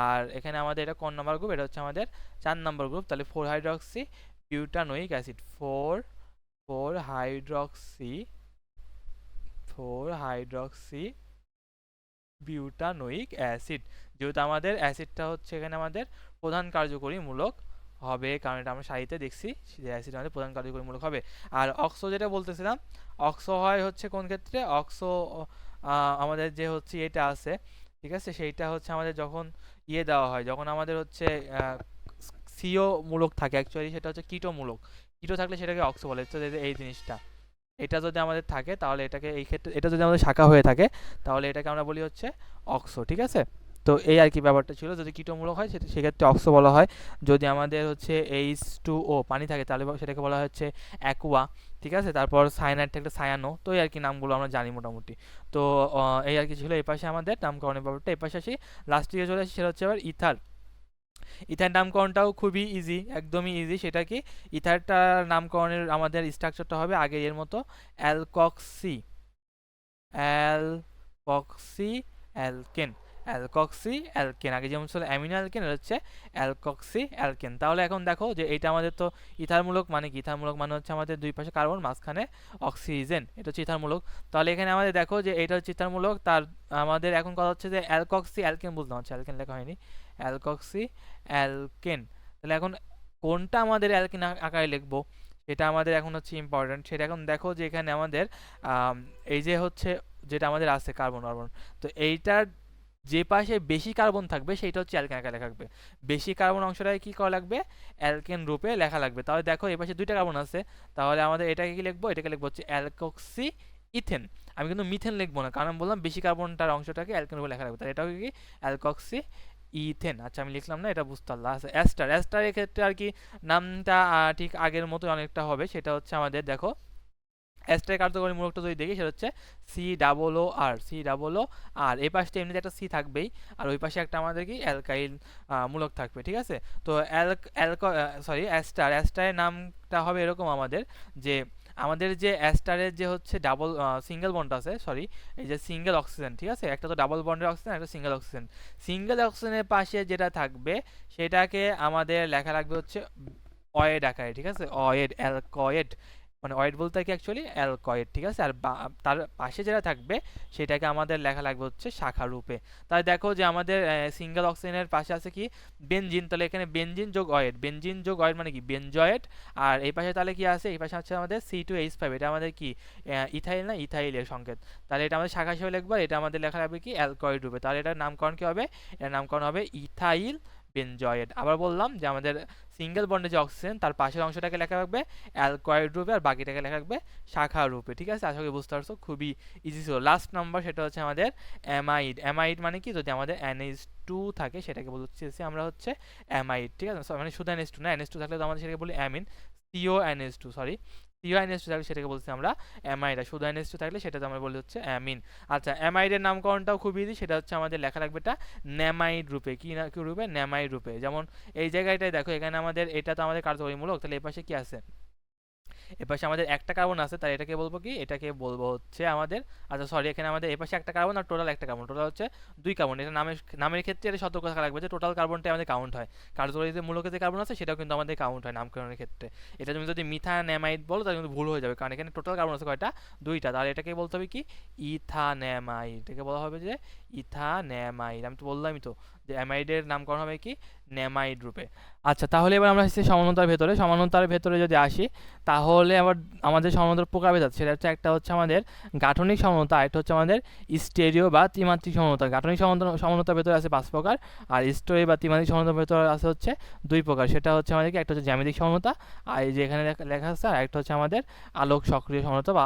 আর এখানে আমাদের এটা কোন নাম্বার গ্রুপ? এটা হচ্ছে আমাদের 4 নম্বর গ্রুপ, তাহলে 4 hydroxy butanoic acid, 4 hydroxy 4 hydroxy butanoic acid. যেহেতু আমাদের অ্যাসিডটা হচ্ছে এখানে আমাদের প্রধান কার্যকরী মূলক হবে, কারণ এটা আমরা সাহিত্যে দেখছি যে অ্যাসিড আমাদের প্রধান কার্যকরী মূলক হবে। আর অক্সো যেটা বলতেছিলাম, অক্সো হয় হচ্ছে কোন ক্ষেত্রে? অক্সো আমাদের যে হচ্ছে এটা আছে, ঠিক আছে, সেইটা হচ্ছে আমাদের যখন ইয়ে দেওয়া হয়, যখন আমাদের হচ্ছে সিও মূলক থাকে অ্যাকচুয়ালি, সেটা হচ্ছে কিটো মূলক, কিটো থাকলে সেটাকে অক্সো বলে। তো এই জিনিসটা এটা যদি আমাদের থাকে তাহলে এটাকে, এই ক্ষেত্রে এটা যদি আমাদের শাখা হয়ে থাকে তাহলে এটাকে আমরা বলি হচ্ছে অক্সো, ঠিক আছে। তো এই আর কি ব্যাপারটা ছিল, যদি কীটমূলক হয় সেটা সেক্ষেত্রে অক্সো বলা হয়। যদি আমাদের হচ্ছে H2O পানি থাকে তাহলে সেটাকে বলা হচ্ছে অ্যাকুয়া, ঠিক আছে। তারপর সায়ানাইড থাকলে সায়ানো। তো এই আর কি নামগুলো আমরা জানি মোটামুটি। তো এই আর কি ছিল এই পাশে আমাদের নামকরণের ব্যাপারটা। এই পাশে আসি, লাস্ট দিকে চলে আসি, সেটা হচ্ছে আবার ইথার। ইথার নামকরণটাও খুবই ইজি, একদমই ইজি। সেটা কি, ইথারটার নামকরণের আমাদের স্ট্রাকচারটা হবে আগে এর মতো, alkoxy alkoxy alkane, alkoxy alkane. আগে যেমন ছিল অ্যামিনো অ্যালকেন, এটা হচ্ছে অ্যালকক্সি অ্যালকেন। তাহলে এখন দেখো যে এটা আমাদের তো ইথারমূলক, মানে কি ইথারমূলক মানে হচ্ছে আমাদের দুই পাশে কার্বন, মাঝখানে অক্সিজেন, এটা হচ্ছে ইথারমূলক। তাহলে এখানে আমাদের দেখো যে এটা হচ্ছে ইথারমূলক, তার আমাদের এখন কথা হচ্ছে যে অ্যালকক্সি অ্যালকেন বুঝলাম, হচ্ছে অ্যালকেন লেখা হয়নি, অ্যালকক্সি অ্যালকেন। তাহলে এখন কোনটা আমাদের অ্যালকেন আকারে লিখবো সেটা আমাদের এখন হচ্ছে ইম্পর্টেন্ট। সেটা এখন দেখো যে এখানে আমাদের এই যে হচ্ছে যেটা আমাদের আছে কার্বন কার্বন, তো এইটার যে পাশে বেশি কার্বন থাকবে সেইটা হচ্ছে অ্যালকেন আকারে লেখা লাগবে। বেশি কার্বন অংশটাকে কি করা লাগবে? অ্যালকেন রূপে লেখা লাগবে। তাহলে দেখো এই পাশে 2টা কার্বন আছে, তাহলে আমাদের এটাকে কি লিখবো? এটাকে লিখবো হচ্ছে অ্যালকক্সি ইথেন। আমি কিন্তু মিথেন লিখবো না, কারণ বললাম বেশি কার্বনটার অংশটাকে অ্যালকেন রূপে লেখা লাগবে, তাহলে এটাও কি অ্যালকক্সি ইথেন। আচ্ছা আমি লিখলাম না, এটা বুঝতে পারলাম। আচ্ছা অ্যাস্টার এর ক্ষেত্রে আর কি নামটা ঠিক আগের মতো অনেকটা হবে। সেটা হচ্ছে আমাদের দেখো অ্যাস্টার কার্যকরী মূলকটা যদি দেখি সেটা হচ্ছে সি ডাবল ও আর। এই পাশটা এমনিতে একটা সি থাকবেই, আর ওই পাশে একটা আমাদের কি অ্যালকাইল মূলক থাকবে, ঠিক আছে। তো অ্যাস্টারের নামটা হবে এরকম আমাদের, যে আমাদের যে অ্যাস্টারের যে হচ্ছে ডাবল সিঙ্গেল বন্ড আছে, সরি এই যে সিঙ্গেল অক্সিজেন, ঠিক আছে, একটা তো ডাবল বন্ডের অক্সিজেন, একটা সিঙ্গেল অক্সিজেন। সিঙ্গেল অক্সিজেনের পাশে যেটা থাকবে সেটাকে আমাদের লেখা লাগবে হচ্ছে অয়েড আকারে, ঠিক আছে, অয়েড, অ্যালকয়েড, মানে অয়েড বলতে কি অ্যাকচুয়ালি অ্যালকয়েড, ঠিক আছে। আর তার পাশে যেটা থাকবে সেটাকে আমাদের লেখা লাগবে হচ্ছে শাখা রূপে। তাই দেখো যে আমাদের সিঙ্গেল অক্সিজেনের পাশে আছে কি বেনজিন, তাহলে এখানে বেনজিন যোগ অয়েড মানে কি বেনজয়েড। আর এই পাশে তাহলে কি আছে? এই পাশে আছে আমাদের C2H5, এটা আমাদের কি ইথাইল না, ইথাইলের সংকেত। তাহলে এটা আমাদের শাখা হিসেবে লিখবো, এটা আমাদের লেখা লাগবে কি অ্যালকয়েড রূপে। তাহলে এটার নামকরণ কি হবে? এটার নামকরণ হবে ইথাইল বেনজয়েড। আবার বললাম যে আমাদের সিঙ্গেল বন্ডে যে অক্সিজেন তার পাশের অংশটাকে লেখা রাখবে অ্যালকয়েড রূপে, আর বাকিটাকে লেখা রাখবে শাখা রূপে, ঠিক আছে। আশা করি বুঝতে পারছো, খুবই ইজি ছিল। লাস্ট নাম্বার সেটা হচ্ছে আমাদের অ্যামাইড মানে কি, যদি আমাদের NH2 থাকে সেটাকে বলছি আমরা হচ্ছে অ্যামাইড, ঠিক আছে। মানে শুধু NH2 না, NH2 থাকলে তো আমাদের সেটাকে বলি amine, CONH2, sorry CO NH2 থাকলে সেটাকে বলছি আমরা অ্যামাইড, আর শুধু NH2 থাকলে সেটাতে আমরা বলি হচ্ছে অ্যামিন। আচ্ছা, অ্যামাইডের নামকরণটাও খুব ইজি, সেটা হচ্ছে আমাদের লেখা লাগবে এটা ন্যামাইড রূপে। কি রূপে? ন্যামাইড রূপে। যেমন এই জায়গাটায় দেখো, এখানে আমাদের এটা তো আমাদের কার্যকরীমূলক, তাহলে এই পাশে কি আছে? এপাশে আমাদের একটা কার্বন আছে, তাই এটাকে বলবো কি? এটাকে বলবো হচ্ছে আমাদের, আচ্ছা সরি, এখানে আমাদের এপাশে একটা কার্বন আর টোটাল একটা কার্বন, টোটাল হচ্ছে 2 কার্বন। এটা নামের ক্ষেত্রে এটা সতর্ক থাকা লাগবে যে টোটাল কার্বনটাই আমাদের কাউন্ট হয়। কার্যকরী যে মূলকে যে কার্বন আছে সেটাও কিন্তু আমাদের কাউন্ট হয় নামকরণের ক্ষেত্রে। এটা তুমি যদি মিথানেমাইড বলো তাহলে কিন্তু ভুল হয়ে যাবে, কারণ এখানে টোটাল কার্বন আছে কয়টা? 2টা। তাহলে এটাকে বলতে হবে কি? ইথানেমাইড। এটাকে বলা হবে যে ইথানেমাইড। আমি তো বললামই তো যে অ্যামাইডের নামকরণ হবে কি? নেমাইড রূপে। আচ্ছা, তাহলে এবার আমরা আসছি সমানতার ভেতরে। সমানতার ভেতরে যদি আসি, তাহলে আবার আমাদের সমানতার প্রকারভেদ আছে। সেটা হচ্ছে, একটা হচ্ছে আমাদের গাঠনিক সমানতা, আরেকটা হচ্ছে আমাদের স্টেরিও বা ত্রিমাত্রিক সমানতা। গাঠনিক সমানতার ভেতরে আছে 5 প্রকার, আর স্টেরিও বা ত্রিমাত্রিক সমানতার ভেতরে আছে হচ্ছে 2 প্রকার। সেটা হচ্ছে আমাদের কি? একটা হচ্ছে জ্যামিতিক সমানতা, আর এই যে এখানে লেখা আছে, আর একটা হচ্ছে আমাদের আলোক সক্রিয় সমানতা বা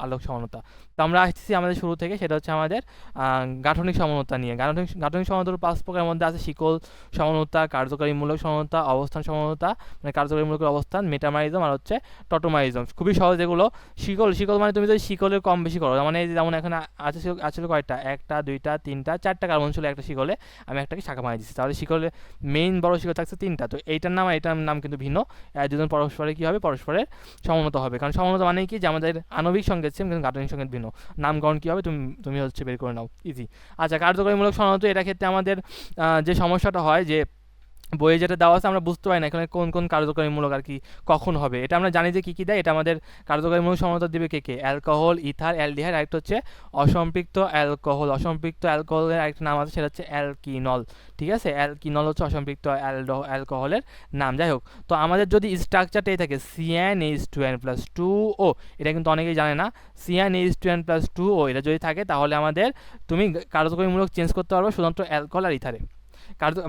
আলোক সমানতা। তো আমরা আসছি আমাদের শুরু থেকে, সেটা হচ্ছে আমাদের গাঠনিক সমানতা নিয়ে। গাঠনিক সমানতার 5 প্রকারের মধ্যে আছে শিকল সমানতা, কার্যকারীমূলক সমানতা, অবস্থান সমানতা মানে কার্যকারীমূলক অবস্থান, মেটামারিজম, আর হচ্ছে টটোমারিজম। খুবই সহজ এগুলো। শিকল মানে তুমি যদি শিকলের কম বেশি করো, মানে যেমন এখানে আছে কয়টা? 1টা 2টা 3টা 4টা কার্বন ছিল একটা শিকলে, আমি একটাকে শাখা মারি দিচ্ছি, তাহলে শিকলে মেইন বড় শিকল থাকছে 3টা। তো এইটার নাম আর এটার নাম কিন্তু ভিন্ন। দুজন পরস্পরের কি হবে? পরস্পরের সমানতা হবে, কারণ সমানতা মানে কি? যে আমাদের আণবিক সংকেত সেম কিন্তু গাঠনিক সংকেত ভিন্ন। নামকরণ কি হবে তুমি হচ্ছে বের করে নাও, ইজি। আচ্ছা, কার্যকরীমূলক সমানতা, এটা ক্ষেত্রে আমাদের যে সমস্যাটা হয় যে বইয়ে যেটা দেওয়া আছে আমরা বুঝতে পারি না এখানে কোন কোন কার্যকরীমূলক আর কি কখন হবে। এটা আমরা জানি যে কী কী দেয়, এটা আমাদের কার্যকরীমূলক সমানতা দিবে কে কে? অ্যালকোহল, ইথার, অ্যালডিহাইড, আরেকটা হচ্ছে অসম্পৃক্ত অ্যালকোহল। অসম্পৃক্ত অ্যালকোহলের আরেকটা নাম আছে, সেটা হচ্ছে অ্যালকিনল। ঠিক আছে, অ্যালকিনল হচ্ছে অসম্পৃক্ত অ্যালকোহলের নাম। যাই হোক, তো আমাদের যদি স্ট্রাকচারটা এই থাকে CnH2n+2O, এটা কিন্তু অনেকেই জানে না। CnH2n+2O এটা যদি থাকে, তাহলে আমাদের তুমি কার্যকরীমূলক চেঞ্জ করতে পারবে শুধুমাত্র অ্যালকোহল আর ইথারে।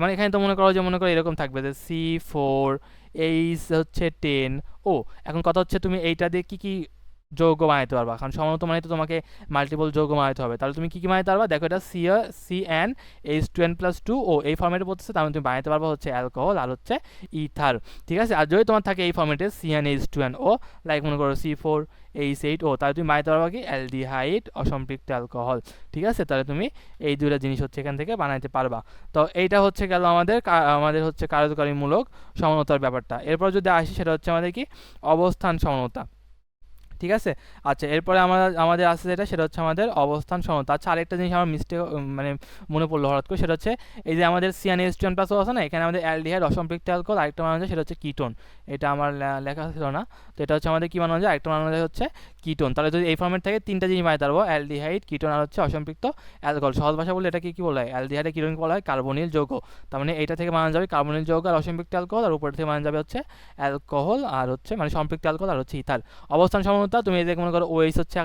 মানে এখানে তো মনে করো এরকম থাকবে যে C4H হচ্ছে 10O। এখন কথা হচ্ছে তুমি এইটা দিয়ে কি কি যৌগ বানাইতে পারবা, কারণ সমানত মানে তো তোমাকে মাল্টিপল যৌগ বানাইতে হবে। তাহলে তুমি কি কি বানাইতে পারবা? দেখো, এটা CnH2n+2O এই ফর্মেটে পড়তেছে, তাহলে তুমি বানাইতে পারবা হচ্ছে অ্যালকোহল আর হচ্ছে ইথার। ঠিক আছে, আর যদি তোমার থাকে এই ফর্মেটে CnH2nO, লাইক মনে করো C4H8O, তাহলে তুমি বানাইতে পারবা কি? অ্যালডিহাইড অসম্পৃক্ত অ্যালকোহল। ঠিক আছে, তাহলে তুমি এই দুইটা জিনিস হচ্ছে এখান থেকে বানাইতে পারবা। তো এইটা হচ্ছে গেল আমাদের হচ্ছে কার্যকারীমূলক সমানতার ব্যাপারটা। এরপর যদি আসি, সেটা হচ্ছে আমাদের কি? অবস্থান সমানতা। ঠিক আছে, আচ্ছা, এরপরে আমাদের আছে সেটা হচ্ছে আমাদের অবস্থান সমানতা। আচ্ছা, আরেকটা জিনিস আমার মিস্টেক মানে মনে পড়লো হঠাৎ করে, সেটা হচ্ছে এই যে আমাদের CnH2n+O আছে না, এখানে আমাদের অ্যালডিহাইড অসম্পৃক্ত অ্যালকোহল, আরেকটা বানানো যায় সেটা হচ্ছে কিটোন। এটা আমার লেখা ছিল না, তো এটা হচ্ছে আমাদের কি বানানো যায়? আরেকটা বানানো যায় হচ্ছে কিটোন। তাহলে যদি এই ফর্মেট থেকে 3টা জিনিস বানাতে পারবো, অ্যালডিহাইড, কিটোন, আর হচ্ছে অসম্পৃক্ত অ্যালকোহল। সহজ ভাষা বললে এটাকে কি বলা হয়? অ্যালডিহাইডে কিটোনকে বলা হয় কার্বনিল যৌগ। তার মানে এইটা থেকে বানানো যাবে কার্বনিল যৌগ আর অসম্পৃক্ত অ্যালকোহল, আর উপর থেকে বানানো যাবে হচ্ছে অ্যালকোহল আর হচ্ছে মানে সম্পৃক্ত অ্যালকোহল আর হচ্ছে ইথার। অবস্থান সমানতা, তুমি এই যে মনে করো OH হচ্ছে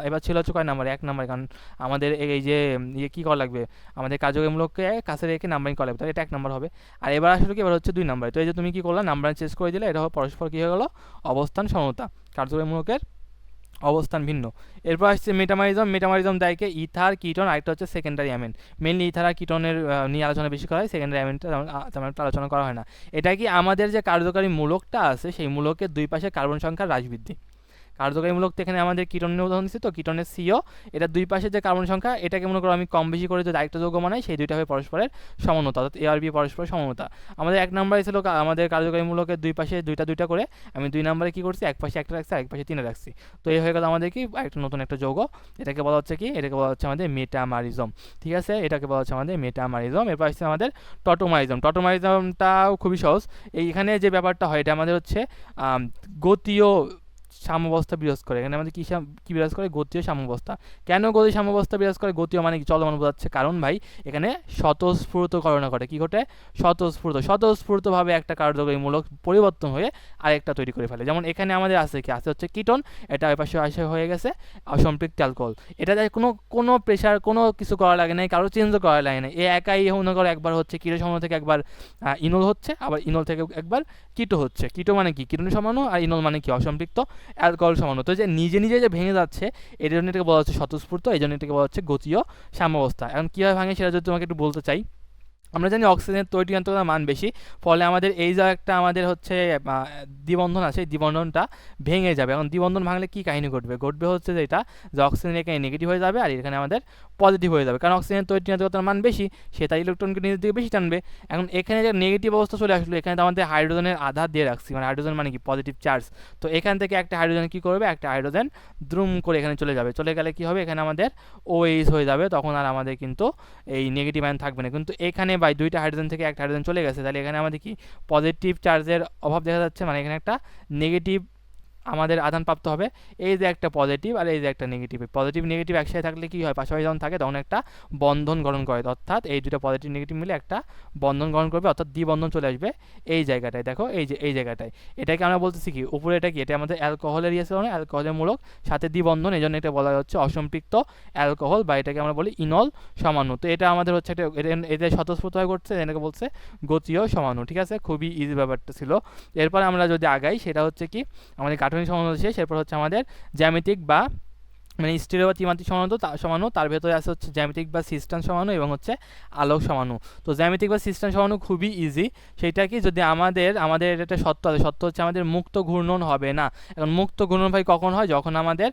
এবার ছিল হচ্ছে কয় নাম্বার? 1 নাম্বার, কারণ আমাদের এই যে ইয়ে কী করা লাগবে? আমাদের কার্যকরীমূলককে কাছে রেখে নাম্বারিং করা লাগবে, তাহলে এটা 1 নাম্বার হবে। আর এবার আসলে কি? এবার হচ্ছে 2 নাম্বার। তো এই যে তুমি কি করলা? নাম্বারিং চেঞ্জ করে দিলে, এটা পরস্পর কী হয়ে গেল? অবস্থান সমতা, কার্যকরীমূলকের অবস্থান ভিন্ন। এরপর আসছে মেটামারিজম। মেটামারিজম দেয়কে ইথার, কিটোন, আরেকটা হচ্ছে সেকেন্ডারি অ্যামিন। মেনলি ইথার আর কিটোনের নিয়ে আলোচনা বেশি করা হয়, সেকেন্ডারি অ্যামিনটা তেমন একটা আলোচনা করা হয় না। এটা কি? আমাদের যে কার্যকারী মূলকটা আছে সেই মূলকের 2 পাশে কার্বন সংখ্যার হ্রাস বৃদ্ধি। কার্যকারীমূলক তো এখানে আমাদের কিটোনের উদাহরণ দিচ্ছি, তো কিটোনের CO, এটা 2 পাশে যে কার্বন সংখ্যা, এটাকে মনে করো আমি কম বেশি করে যদি আরেকটা যৌগ বানাই, সেই দুইটা হবে পরস্পরের সমানতা, অর্থাৎ A আর B পরস্পরের সমানতা। আমাদের 1 নাম্বারে ছিল আমাদের কার্যকারীমূলকের 2 পাশে দুইটা করে, আমি 2 নাম্বারে কি করছি? এক পাশে একটা রাখছি, আরেক পাশে 3 রাখছি। তো এই হয়ে গেল আমাদের কি? একটা নতুন একটা যৌগ। এটাকে বলা হচ্ছে কি? এটাকে বলা হচ্ছে আমাদের মেটামারিজম। ঠিক আছে, এটাকে বলা হচ্ছে আমাদের মেটামারিজম। এরপর আসছে আমাদের টটোমারিজম। টটোমারিজমটাও খুবই সহজ। এইখানে যে ব্যাপারটা হয়, এটা আমাদের হচ্ছে গতীয় সাম্যাবস্থা বিরাজ করে। এখানে আমাদের কি বিরাজ করে? গতীয় সাম্যাবস্থা। কেন গতীয় সাম্যাবস্থা বিরাজ করে? গতীয় মানে কি? চলমান বোঝাচ্ছে। কারণ ভাই এখানে স্বতঃস্ফূর্তকরণ ঘটে। কি ঘটে? স্বতঃস্ফূর্তভাবে একটা কার্যকরীমূলক পরিবর্তন হয়ে আরেকটা তৈরি করে ফেলে। যেমন এখানে আমাদের আছে কি? আছে হচ্ছে কিটোন, এটা ওই পাশে আসে হয়ে গেছে অসম্পৃক্ত অ্যালকোহল। এটা কোনো প্রেশার কোনো কিছু করা লাগে নাই, কারো চেঞ্জও করা লাগে না। একাই মনে করো একবার হচ্ছে কিটো সমাণু থেকে একবার ইনল হচ্ছে, আবার ইনল থেকে একবার কিটো হচ্ছে। কিটো মানে কি? কিটোন সমাণু, আর ইনল মানে কি? অসম্পৃক্ত অ্যালকোহল সমাণু। তো যে নিজে নিজে যে ভেঙে যাচ্ছে, এর জন্য এটাকে বলা হচ্ছে স্বতঃস্ফূর্ত, এই জন্য এটাকে বলা হচ্ছে গতীয় সাম্যাবস্থা। এখন কীভাবে ভাঙে সেটা যদি তোমাকে একটু বলতে চাই, আমরা জানি অক্সিজেনের তৈরি যন্ত্রণার মান বেশি, ফলে আমাদের এই যে একটা আমাদের হচ্ছে দ্বিবন্ধন আছে, এই দ্বিবন্ধনটা ভেঙে যাবে। এখন দ্বিবন্ধন ভাঙলে কি কাহিনী ঘটবে? ঘটবে হচ্ছে যেটা, যে অক্সিজেন এখানে নেগেটিভ হয়ে যাবে আর এখানে আমাদের পজিটিভ হয়ে যাবে, কারণ অক্সিজেনের তৈরি যন্ত্রণার মান বেশি, সে তার ইলেকট্রনকে নিজের দিকে বেশি টানবে। এখন এখানে যে নেগেটিভ অবস্থা চলে আসলো, এখানে তো আমাদের হাইড্রোজেনের আধার দিয়ে রাখছি, মানে হাইড্রোজেন মানে কি পজিটিভ চার্জ। তো এখান থেকে একটা হাইড্রোজেন কি করবে, একটা হাইড্রোজেন দ্রুম করে এখানে চলে যাবে, চলে গেলে কি হবে, এখানে আমাদের OH হয়ে যাবে, তখন আর আমাদের কিন্তু এই নেগেটিভ আয়ন থাকবে না। কিন্তু এখানে বাই দুইটা হাইড্রোজেন থেকে একটা হাইড্রোজেন চলে গেছে, তাহলে এখানে আমাদের কি পজিটিভ চার্জের অভাব দেখা যাচ্ছে, মানে এখানে একটা নেগেটিভ আমাদের আদান প্রাপ্ত হবে। এই যে একটা পজিটিভ আর এই যে একটা নেগেটিভ, পজিটিভ নেগেটিভ একসাথে থাকলে কি হয়, পাশাপাশি যখন থাকে তখন একটা বন্ধন গঠন করে, অর্থাৎ এই দুটো পজিটিভ নেগেটিভ মিলে একটা বন্ধন গ্রহণ করবে, অর্থাৎ দ্বিবন্ধন চলে আসবে এই জায়গাটায়। দেখো এই যে এই জায়গাটায়, এটাকে আমরা বলতেছি কি, উপরে এটা কি, এটা আমাদের অ্যালকোহলের ইয়ে ছিল না, অ্যালকোহলের মূলক সাথে দ্বিবন্ধন, এই জন্য এটা বলা হচ্ছে অসম্পৃক্ত অ্যালকোহল, বা এটাকে আমরা বলি ইনল সমাণু। তো এটা আমাদের হচ্ছে একটা, এটা স্বতঃস্ফূর্তভাবে ঘটছে, এটাকে বলছে গতীয় সমাণু। ঠিক আছে, খুবই ইজি ব্যাপারটা ছিল। এরপর আমরা যদি আগাই, সেটা হচ্ছে কি, আমাদের গাঠনিক সমাণু শেষ, এরপর হচ্ছে আমাদের জ্যামিতিক বা মানে স্টিরিও বা ত্রিমাত্রিক সমাণু, তার ভেতরে আছে হচ্ছে জ্যামিতিক বা সিস্টান সমাণু এবং হচ্ছে আলোক সমাণু। তো জ্যামিতিক বা সিস্টান সমাণু খুবই ইজি। সেটা কি, যদি আমাদের আমাদের একটা সত্য আছে, সত্য হচ্ছে আমাদের মুক্ত ঘূর্ণন হবে না। এখন মুক্ত ঘূর্ণন ভাই কখন হয়, যখন আমাদের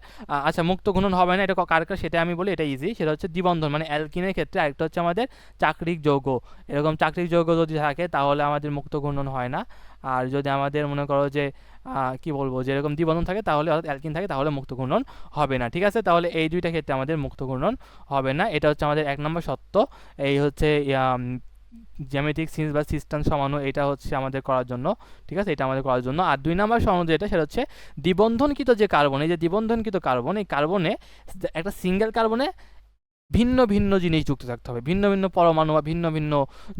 আচ্ছা মুক্ত ঘূর্ণন হবে না, এটা কার কার, সেটা আমি বলি, এটা ইজি। সেটা হচ্ছে দ্বিবন্ধন, মানে অ্যালকিনের ক্ষেত্রে। আরেকটা হচ্ছে আমাদের চাকরিক যৌগ, এরকম চাকরিক যৌগ যদি থাকে তাহলে আমাদের মুক্ত ঘূর্ণন হয় না। আর যদি আমাদের মনে করো যে কি বলবো, যেরকম দ্বিবন্ধন থাকে তাহলে, অর্থাৎ অ্যালকিন থাকে তাহলে মুক্ত ঘূর্ণন হবে না। ঠিক আছে, তাহলে এই দুইটা ক্ষেত্রে আমাদের মুক্ত ঘূর্ণন হবে না। এটা হচ্ছে আমাদের 1 নম্বর সত্য। এই হচ্ছে জ্যামিতিক সিন্স বা সিস্টান সমাণু, এটা হচ্ছে আমাদের করার জন্য। ঠিক আছে, এটা আমাদের করার জন্য। আর 2 নম্বর সমাণু যেটা, সেটা হচ্ছে দ্বিবন্ধনকৃত যে কার্বন, এই যে দ্বিবন্ধনকৃত কার্বন, এই কার্বনে একটা সিঙ্গেল কার্বনে ভিন্ন ভিন্ন জিনিস যুক্ত থাকতে হবে, ভিন্ন ভিন্ন পরমাণু বা ভিন্ন ভিন্ন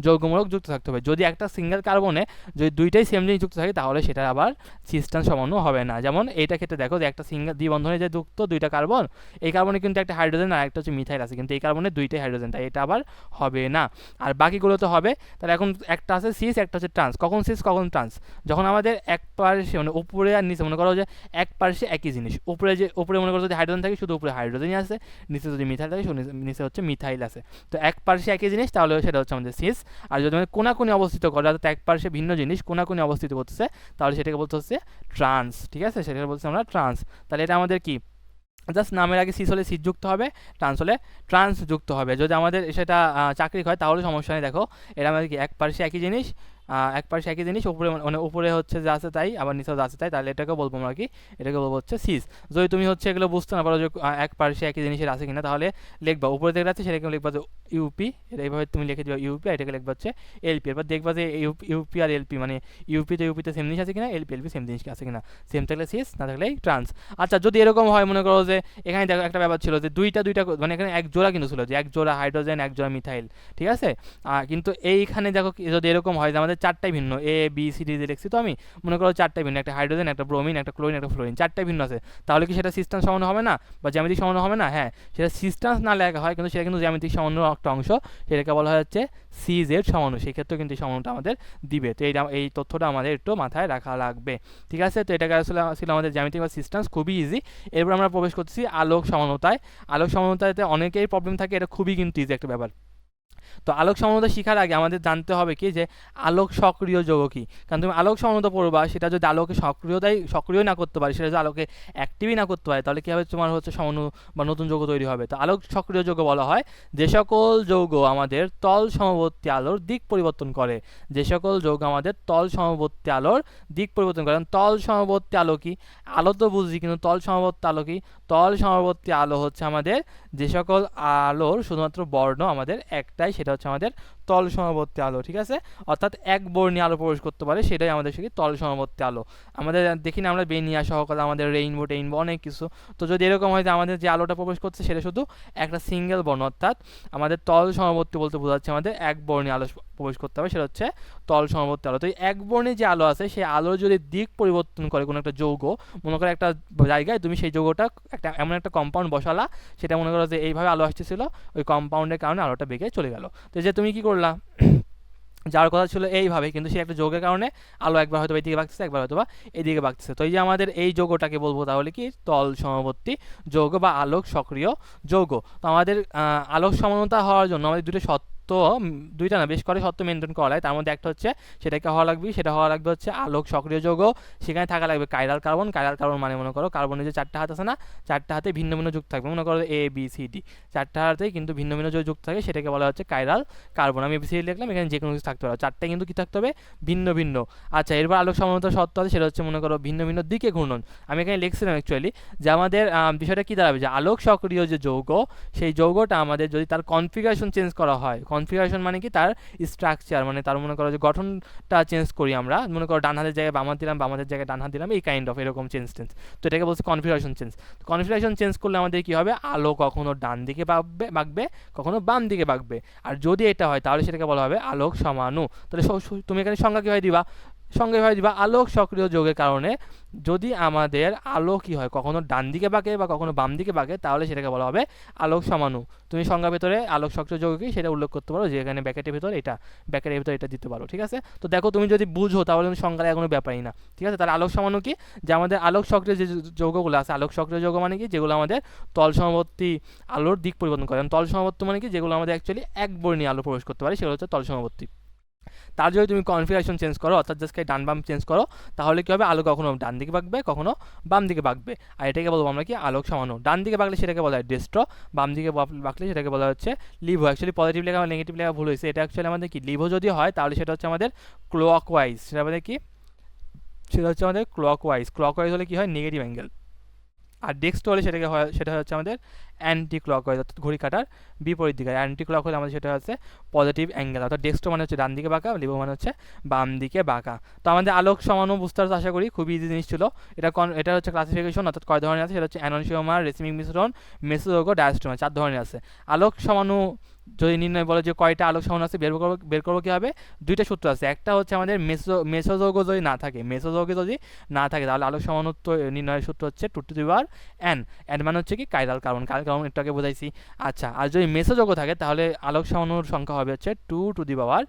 যৌগমূলক যুক্ত থাকতে হবে। যদি একটা সিঙ্গেল কার্বনে যদি দুইটাই সেম জিনিস যুক্ত থাকে, তাহলে সেটা আবার সিস্টান সমাণু হবে না। যেমন এইটা ক্ষেত্রে দেখো, যে একটা সিঙ্গেল দ্বিবন্ধনে যে যুক্ত দুইটা কার্বন, এই কার্বনে কিন্তু একটা হাইড্রোজেন আর একটা হচ্ছে মিথাইল আছে, কিন্তু এই কার্বনে দুইটাই হাইড্রোজেন, তাই এটা আবার হবে না। আর বাকিগুলো তো হবে। তাহলে এখন একটা আছে সিস, একটা হচ্ছে ট্রান্স। কখন সিস কখন ট্রান্স? যখন আমাদের এক পার্শ্বে, মানে উপরে আর নিচে, মনে করো যে এক পার্শ্বে একই জিনিস, উপরে মনে করো যদি হাইড্রোজেন থাকে, শুধু উপরে হাইড্রোজেনই আছে, নিচে যদি মিথাইল থাকে, নিচে হচ্ছে মিথাইল আছে। তো এক পার্শ্বে একই জিনিস, তাহলে সেটা হচ্ছে আমাদের সিস। আর যদি আমাদের কোনাকুনি অবস্থিত করে, অর্থাৎ এক পার্শ্বে ভিন্ন জিনিস কোনাকুনি অবস্থিত করতেছে, তাহলে সেটাকে বলতে হচ্ছে ট্রান্স। ঠিক আছে, সেটাকে বলছি আমরা ট্রান্স। তাহলে এটা আমাদের কি, জাস্ট নামের আগে সিস হলে সিস যুক্ত হবে, ট্রান্স হলে ট্রান্স যুক্ত হবে। যদি আমাদের সেটা চাকরিক হয় তাহলে সমস্যা নেই। দেখো এটা আমাদের কি, এক পার্শ্বে একই জিনিস, এক পার্শ্বে একই জিনিস, উপরে মানে উপরে হচ্ছে যা আছে তাই, আবার নিচেও যা আছে তাই, তাহলে এটাকে বলবো আমরা কি, এটাকে বলবো হচ্ছে সিস। যদি তুমি হচ্ছে এগুলো বুঝতে না পারো যে এক পার্শ্বে একই জিনিসের আছে কিনা, তাহলে লিখবা উপরে যেটা আছে সেটাকে লিখবা যে ইউপি, এটা এইভাবে তুমি লিখে দিবা ইউপি, আর এটাকে লিখবা হচ্ছে এলপি। এবার দেখবা যে ইউপি আর এলপি, মানে ইউপিতে সেম জিনিস আছে কিনা, এলপি সেম জিনিস আছে কিনা, সেম থাকলে সিস, না থাকলে ট্রান্স। আচ্ছা, যদি এরকম হয়, মনে করো যে এখানে দেখো একটা ব্যাপার ছিল যে দুইটা মানে এখানে এক জোড়া কিন্তু ছিল, যে এক জোড়া হাইড্রোজেন এক জোড়া মিথাইল। ঠিক আছে, কিন্তু এইখানে দেখো যদি এরকম হয় যে আমাদের চারটাই ভিন্ন, এ বি সি ডি যে লিখছি, তো আমি মনে করো চারটাই ভিন্ন, একটা হাইড্রোজেন, একটা ব্রোমিন, একটা ক্লোরিন, একটা ফ্লোরিন, চারটাই ভিন্ন আছে, তাহলে কি সেটা সিস্টেম সমাণু হবে না, বা জ্যামিতিক সমাণু হবে না? হ্যাঁ, সেটা সিস্টেন্স না লেখা হয়, কিন্তু সেটা কিন্তু জ্যামিতিক সমাণুর একটা অংশ, সেটাকে বলা হয় হচ্ছে সিজেড সমাণু। সেই ক্ষেত্রে কিন্তু এই সমাণুটা আমাদের দিবে। তো এই তথ্যটা আমাদের একটু মাথায় রাখা লাগবে। ঠিক আছে, তো এটাকে আসলে ছিল আমাদের জ্যামিতিক বা সিস্টেন্স, খুবই ইজি। এরপর আমরা প্রবেশ করছি আলোক সমাণুতায়। আলোক সমাণুতাতে অনেকেই প্রবলেম থাকে, এটা খুবই কিন্তু ইজি একটা ব্যাপার। তো আলোক সমাণুতা শেখার আগে আমাদের জানতে হবে কি, যে আলোক সক্রিয় যৌগ কি। কারণ তুমি আলোক সমাণুতা পড়বা, সেটা যদি আলোকে সক্রিয় না করতে পারে, সেটা যদি আলোকে অ্যাক্টিভই না করতে পারে, তাহলে কি হবে, তোমার হচ্ছে সমাণু বা নতুন যৌগ তৈরি হবে। তো আলোক সক্রিয় যৌগ বলা হয় যে সকল যৌগ আমাদের তল সমবর্তী আলোর দিক পরিবর্তন করে, যে সকল যৌগ আমাদের তল সমবর্তী আলোর দিক পরিবর্তন করে। তল সমবর্তী আলো কি, আলো তো বুঝি, কিন্তু তল সমবর্তী আলো কি? তল সমবর্তী আলো হচ্ছে আমাদের যে সকল আলোর শুধুমাত্র বর্ণ আমাদের একটাই, সেটা হচ্ছে আমাদের তল সমবর্তী আলো। ঠিক আছে, অর্থাৎ এক বর্ণী আলো প্রবেশ করতে পারে, সেটাই আমাদের কি তল সমবর্তী আলো। আমাদের দেখি না আমরা বেনিয়া সহকারে, আমাদের রেইনবো টেইনবো অনেক কিছু। তো যদি এরকম হয় যে আমাদের যে আলোটা প্রবেশ করছে সেটা শুধু একটা সিঙ্গেল বর্ণ, অর্থাৎ আমাদের তল সমবর্তী বলতে বোঝাচ্ছে আমাদের এক বর্ণী আলো প্রবেশ করতে হবে, সেটা হচ্ছে তল সমবর্তী আলো। তো এই এক বর্ণী যে আলো আছে, সেই আলোর যদি দিক পরিবর্তন করে কোনো একটা যৌগ, মনে করো একটা জায়গায় তুমি সেই যৌগটা এমন একটা কম্পাউন্ড বসালা, সেটা মনে করো যে এইভাবে আলো আসতেছিল, ওই কম্পাউন্ডের কারণে আলোটা বেগে চলে গেল। তো যে তুমি কি করলা, যার কথা ছিল এইভাবে, কিন্তু সে একটা যৌগের কারণে আলো একবার হয়তো এইদিকে বাগতেছে, একবার হয়তো বা এইদিকে বাগতেছে। তো এই যে আমাদের এই যৌগটাকে বলবো তাহলে কি, তল সমবর্তী যৌগ বা আলোক সক্রিয় যৌগ। তো আমাদের আলোক সমানতা হওয়ার জন্য আমাদের দুটো দুইটা না বেশ কটা শর্ত মেনটেন করা হয়। তার মধ্যে একটা হচ্ছে সেটাকে হওয়া লাগবে, সেটা হওয়া লাগবে হচ্ছে আলোক সক্রিয় যৌগ। সেখানে থাকা লাগবে কাইরাল কার্বন। কাইরাল কার্বন মানে মনে করো কার্বনের যে 4টা হাত আছে না, 4টা হাতে ভিন্ন ভিন্ন যুক্ত থাকবে, মনে করো এ বি সি ডি, 4টা হাতেই কিন্তু ভিন্ন ভিন্ন যে যুক্ত থাকে সেটাকে বলা হচ্ছে কাইরাল কার্বন। আমি এবিসিডি লিখলাম, এখানে যে কোনো কিছু থাকতে পারে, 4টা কিন্তু কি থাকতে হবে, ভিন্ন ভিন্ন। আচ্ছা, এরপর আলোক সমানুতার শর্ত আছে, সেটা হচ্ছে মনে করো ভিন্ন ভিন্ন দিকে ঘূর্ণন। আমি এখানে লিখছিলাম অ্যাকচুয়ালি যে আমাদের বিষয়টা কী দাঁড়াবে, যে আলোক সক্রিয় যে যৌগ, সেই যৌগটা আমাদের যদি তার কনফিগারেশন চেঞ্জ করা হয়, কনফিগারেশন মানে কি তার স্ট্রাকচার, মানে তার মনে করো যে গঠনটা চেঞ্জ করি আমরা, মনে করো ডান হাতের জায়গায় বাম হাত দিলাম, বাম হাতের জায়গায় ডান হাত দিলাম, এই কাইন্ড অফ এরকম চেঞ্জ টেঞ্জ। তো এটাকে বলছে কনফিগারেশন চেঞ্জ। কনফিগারেশন চেঞ্জ করলে আমাদের কি হবে, আলো কখনো ডান দিকে বাঁকবে, কখনো বাম দিকে বাঁকবে। আর যদি এটা হয় তাহলে সেটাকে বলা হবে আলোক সমাণু। তাহলে তুমি এখানে সংজ্ঞা কীভাবে দিবা, সঙ্গে হয় দিবা আলোক সক্রিয় যৌগের কারণে যদি আমাদের আলো কি হয় কখনো ডান দিকে বাঁকে বা কখনো বাম দিকে বাঁকে, তাহলে সেটাকে বলা হবে আলোক সমাণু। তুমি সংজ্ঞার ভেতরে আলোক সক্রিয় যৌগ কি সেটা উল্লেখ করতে পারো, যে এখানে ব্যাকেটের ভেতর এটা, ব্যাকেটের ভেতর এটা দিতে পারো, ঠিক আছে। তো দেখো তুমি যদি বুঝো তাহলে তুমি সংজ্ঞার কোনো ব্যাপারই না, ঠিক আছে। তাহলে আলোক সমাণু কি, যে আমাদের আলোক সক্রিয় যে যৌগগুলো আছে, আলোক সক্রিয় যৌগ মানে কি, যেগুলো আমাদের তল সমবর্তী আলোর দিক পরিবর্তন করে। তল সমবর্তী মানে কি, যেগুলো আমাদের অ্যাকচুয়ালি এক বর্ণীয় আলো প্রবেশ করতে পারে, সেগুলো হচ্ছে তল সমবর্তী। তার যদি তুমি কনফিগারেশন চেঞ্জ করো, অর্থাৎ জাস্ট ডান বাম চেঞ্জ করো, তাহলে কি হবে, আলো কখনো ডান দিকে বাঁকবে, কখনো বাম দিকে বাঁকবে। আর এটাকে বলবো আমরা কি, আলোক সমাণু। ডান দিকে বাঁকলে সেটাকে বলা হয় ডেস্ট্রো, বাম দিকে বাঁকলে সেটাকে বলা হচ্ছে লিভো। অ্যাকচুয়ালি পজিটিভ লেখা বা নেগেটিভ লেখা ভুল হয়েছে, এটা অ্যাকচুয়ালি আমাদের কি, লিভো যদি হয় তাহলে সেটা হচ্ছে আমাদের ক্লকওয়াইজ, সেটা আমাদের কি, সেটা হচ্ছে আমাদের ক্লকওয়াইজ। ক্লকওয়াইজ হলে কি হয়, নেগেটিভ অ্যাঙ্গেল। আর ডেস্কটো হলে সেটা হচ্ছে আমাদের অ্যান্টি ক্লকওয়াইজ, অর্থাৎ ঘড়ি কাটার বিপরীত দিকে। অ্যান্টি ক্লক হলে আমাদের সেটা হচ্ছে পজিটিভ অ্যাঙ্গেল, অর্থাৎ ডেস্কটো মানে হচ্ছে ডান দিকে বাঁকা, লিভো মানে হচ্ছে বাম দিকে বাঁকা। তো আমাদের আলোক সমাণু বুঝতে পারছো আশা করি, খুবই ইজি জিনিস ছিল এটা। এটা হচ্ছে ক্লাসিফিকেশন, অর্থাৎ কয় ধরনের আছে, সেটা হচ্ছে অ্যানোনসিওমার, রেসিমিক মিশ্রণ, মেসোযৌগ, ডায়াস্টোমার, 4 ধরনের আছে। আলোক সমাণু যদি নির্ণয় বলে যে কয়টা আলোক সমাণু আছে, বের করবো কীভাবে, দুইটা সূত্র আছে। একটা হচ্ছে আমাদের মেসোযৌগ যদি না থাকে, মেসোযৌগে যদি না থাকে তাহলে আলোক সমাণুত্ব নির্ণয়ের সূত্র হচ্ছে 2 to the power n। n মানে হচ্ছে কি কাইরাল কার্বন, কাইরাল কার্বন একটু আগে বোঝাইছি। আচ্ছা, আর যদি মেসোযৌগ থাকে তাহলে আলোক সমাণুর সংখ্যা হবে হচ্ছে 2 টু দি পাওয়ার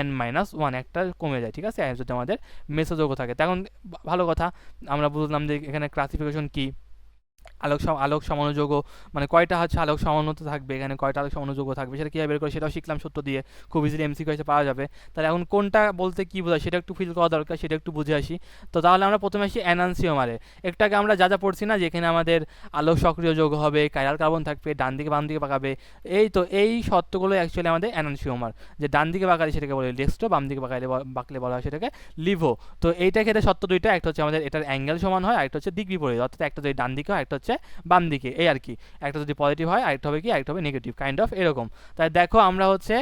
n-1, একটা কমে যায়, ঠিক আছে, যদি আমাদের মেসোযৌগ থাকে। তখন ভালো কথা, আমরা বুঝলাম যে এখানে ক্লাসিফিকেশন কি, আলোক সমাণু যৌগ মানে কয়টা হচ্ছে আলোক সমাণুতা থাকবে, এখানে কয়টা আলোক সমাণু যৌগ থাকবে সেটা কীভাবে বের করে সেটাও শিখলাম সূত্র দিয়ে, খুব ইজিলি এমসিকিউ এসে পাওয়া যাবে। তাহলে এখন কোনটা বলতে কী বোঝায় সেটা একটু ফিল করা দরকার, সেটা একটু বুঝে আসি। তো তাহলে আমরা প্রথমে আসি এনানসিওমারে। একটু আগে আমরা যা পড়ছি না, যেখানে আমাদের আলোক সক্রিয় যৌগ হবে, কাইরাল কার্বন থাকবে, ডান দিকে বাম দিকে বাঁকাবে, এই শর্তগুলো অ্যাকচুয়ালি আমাদের এনানসিওমার। যে ডান দিকে বাঁকালে সেটাকে বলে ডেস্কটো, বাম দিকে বাঁকলে বলা হয় সেটাকে লিভো। তো এইটা ক্ষেত্রে শর্ত দুইটা, একটা হচ্ছে আমাদের এটার অ্যাঙ্গেল সমান হয়, আরেকটা হচ্ছে দিক বিপরীত, অর্থাৎ একটা যদি ডান দিকে হয়, একটা হচ্ছে বাম দিকে, এই আর কি। একটা যদি পজিটিভ হয়, আরেকটা হবে কি, আরেকটা হবে নেগেটিভ, কাইন্ড অফ এরকম। তাই দেখো আমরা হচ্ছে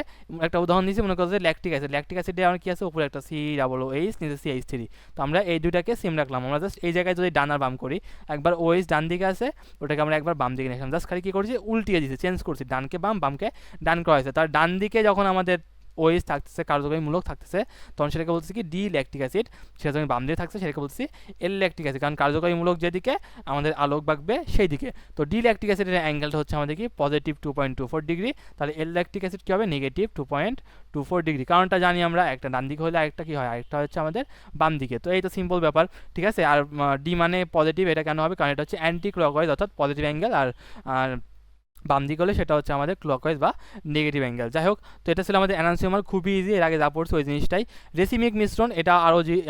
একটা উদাহরণ দিচ্ছি, মনে করো যে ল্যাকটিক অ্যাসিড, ল্যাকটিক অ্যাসিডে আমার কি আছে, উপরে একটা COOH, নিচে CH3। তো আমরা এই দুইটাকে সেম রাখলাম, আমরা জাস্ট এই জায়গায় যদি ডান আর বাম করি, একবার OH ডান দিকে আছে, ওটাকে আমরা একবার বাম দিকে নিলাম, জাস্ট খালি কি করছি, উল্টিয়ে দিচ্ছি, চেঞ্জ করছি, ডানকে বাম, বামকে ডান করা হয়েছে। তার ডান দিকে যখন আমাদের ওএইচ থাকতেছে, কার্যকরীমূলক থাকতেছে, তখন সেটাকে বলছি কি ডি ল্যাকটিক অ্যাসিড। সেটা যখন বাম দিকে থাকছে সেটাকে বলছি এল ল্যাকটিক অ্যাসিড, কারণ কার্যকরীমূলক যেদিকে আমাদের আলোক বাঁকবে সেই দিকে। তো ডি ল্যাকটিক অ্যাসিডের অ্যাঙ্গেলটা হচ্ছে আমাদের কি পজিটিভ 2.24 ডিগ্রি, তাহলে এল ল্যাকটিক অ্যাসিড কী হবে, নেগেটিভ 2.24 ডিগ্রি। কারণটা জানি আমরা, একটা ডান দিকে হলে আরেকটা কি হয়, আরেকটা হচ্ছে আমাদের বাম দিকে। তো এই তো সিম্পল ব্যাপার, ঠিক আছে। আর ডি মানে পজিটিভ, এটা কেন হবে, কারণ এটা হচ্ছে অ্যান্টি ক্লকওয়াইজ, অর্থাৎ পজিটিভ অ্যাঙ্গেল, আর বাম দিক হলে সেটা হচ্ছে আমাদের ক্লকওয়াইজ বা নেগেটিভ অ্যাঙ্গেল। যাই হোক, তো এটা ছিল আমাদের এনানসিওমার, খুবই ইজি, এর আগে যা পড়ছে ওই জিনিসটাই। রেসিমিক মিশ্রণ, এটা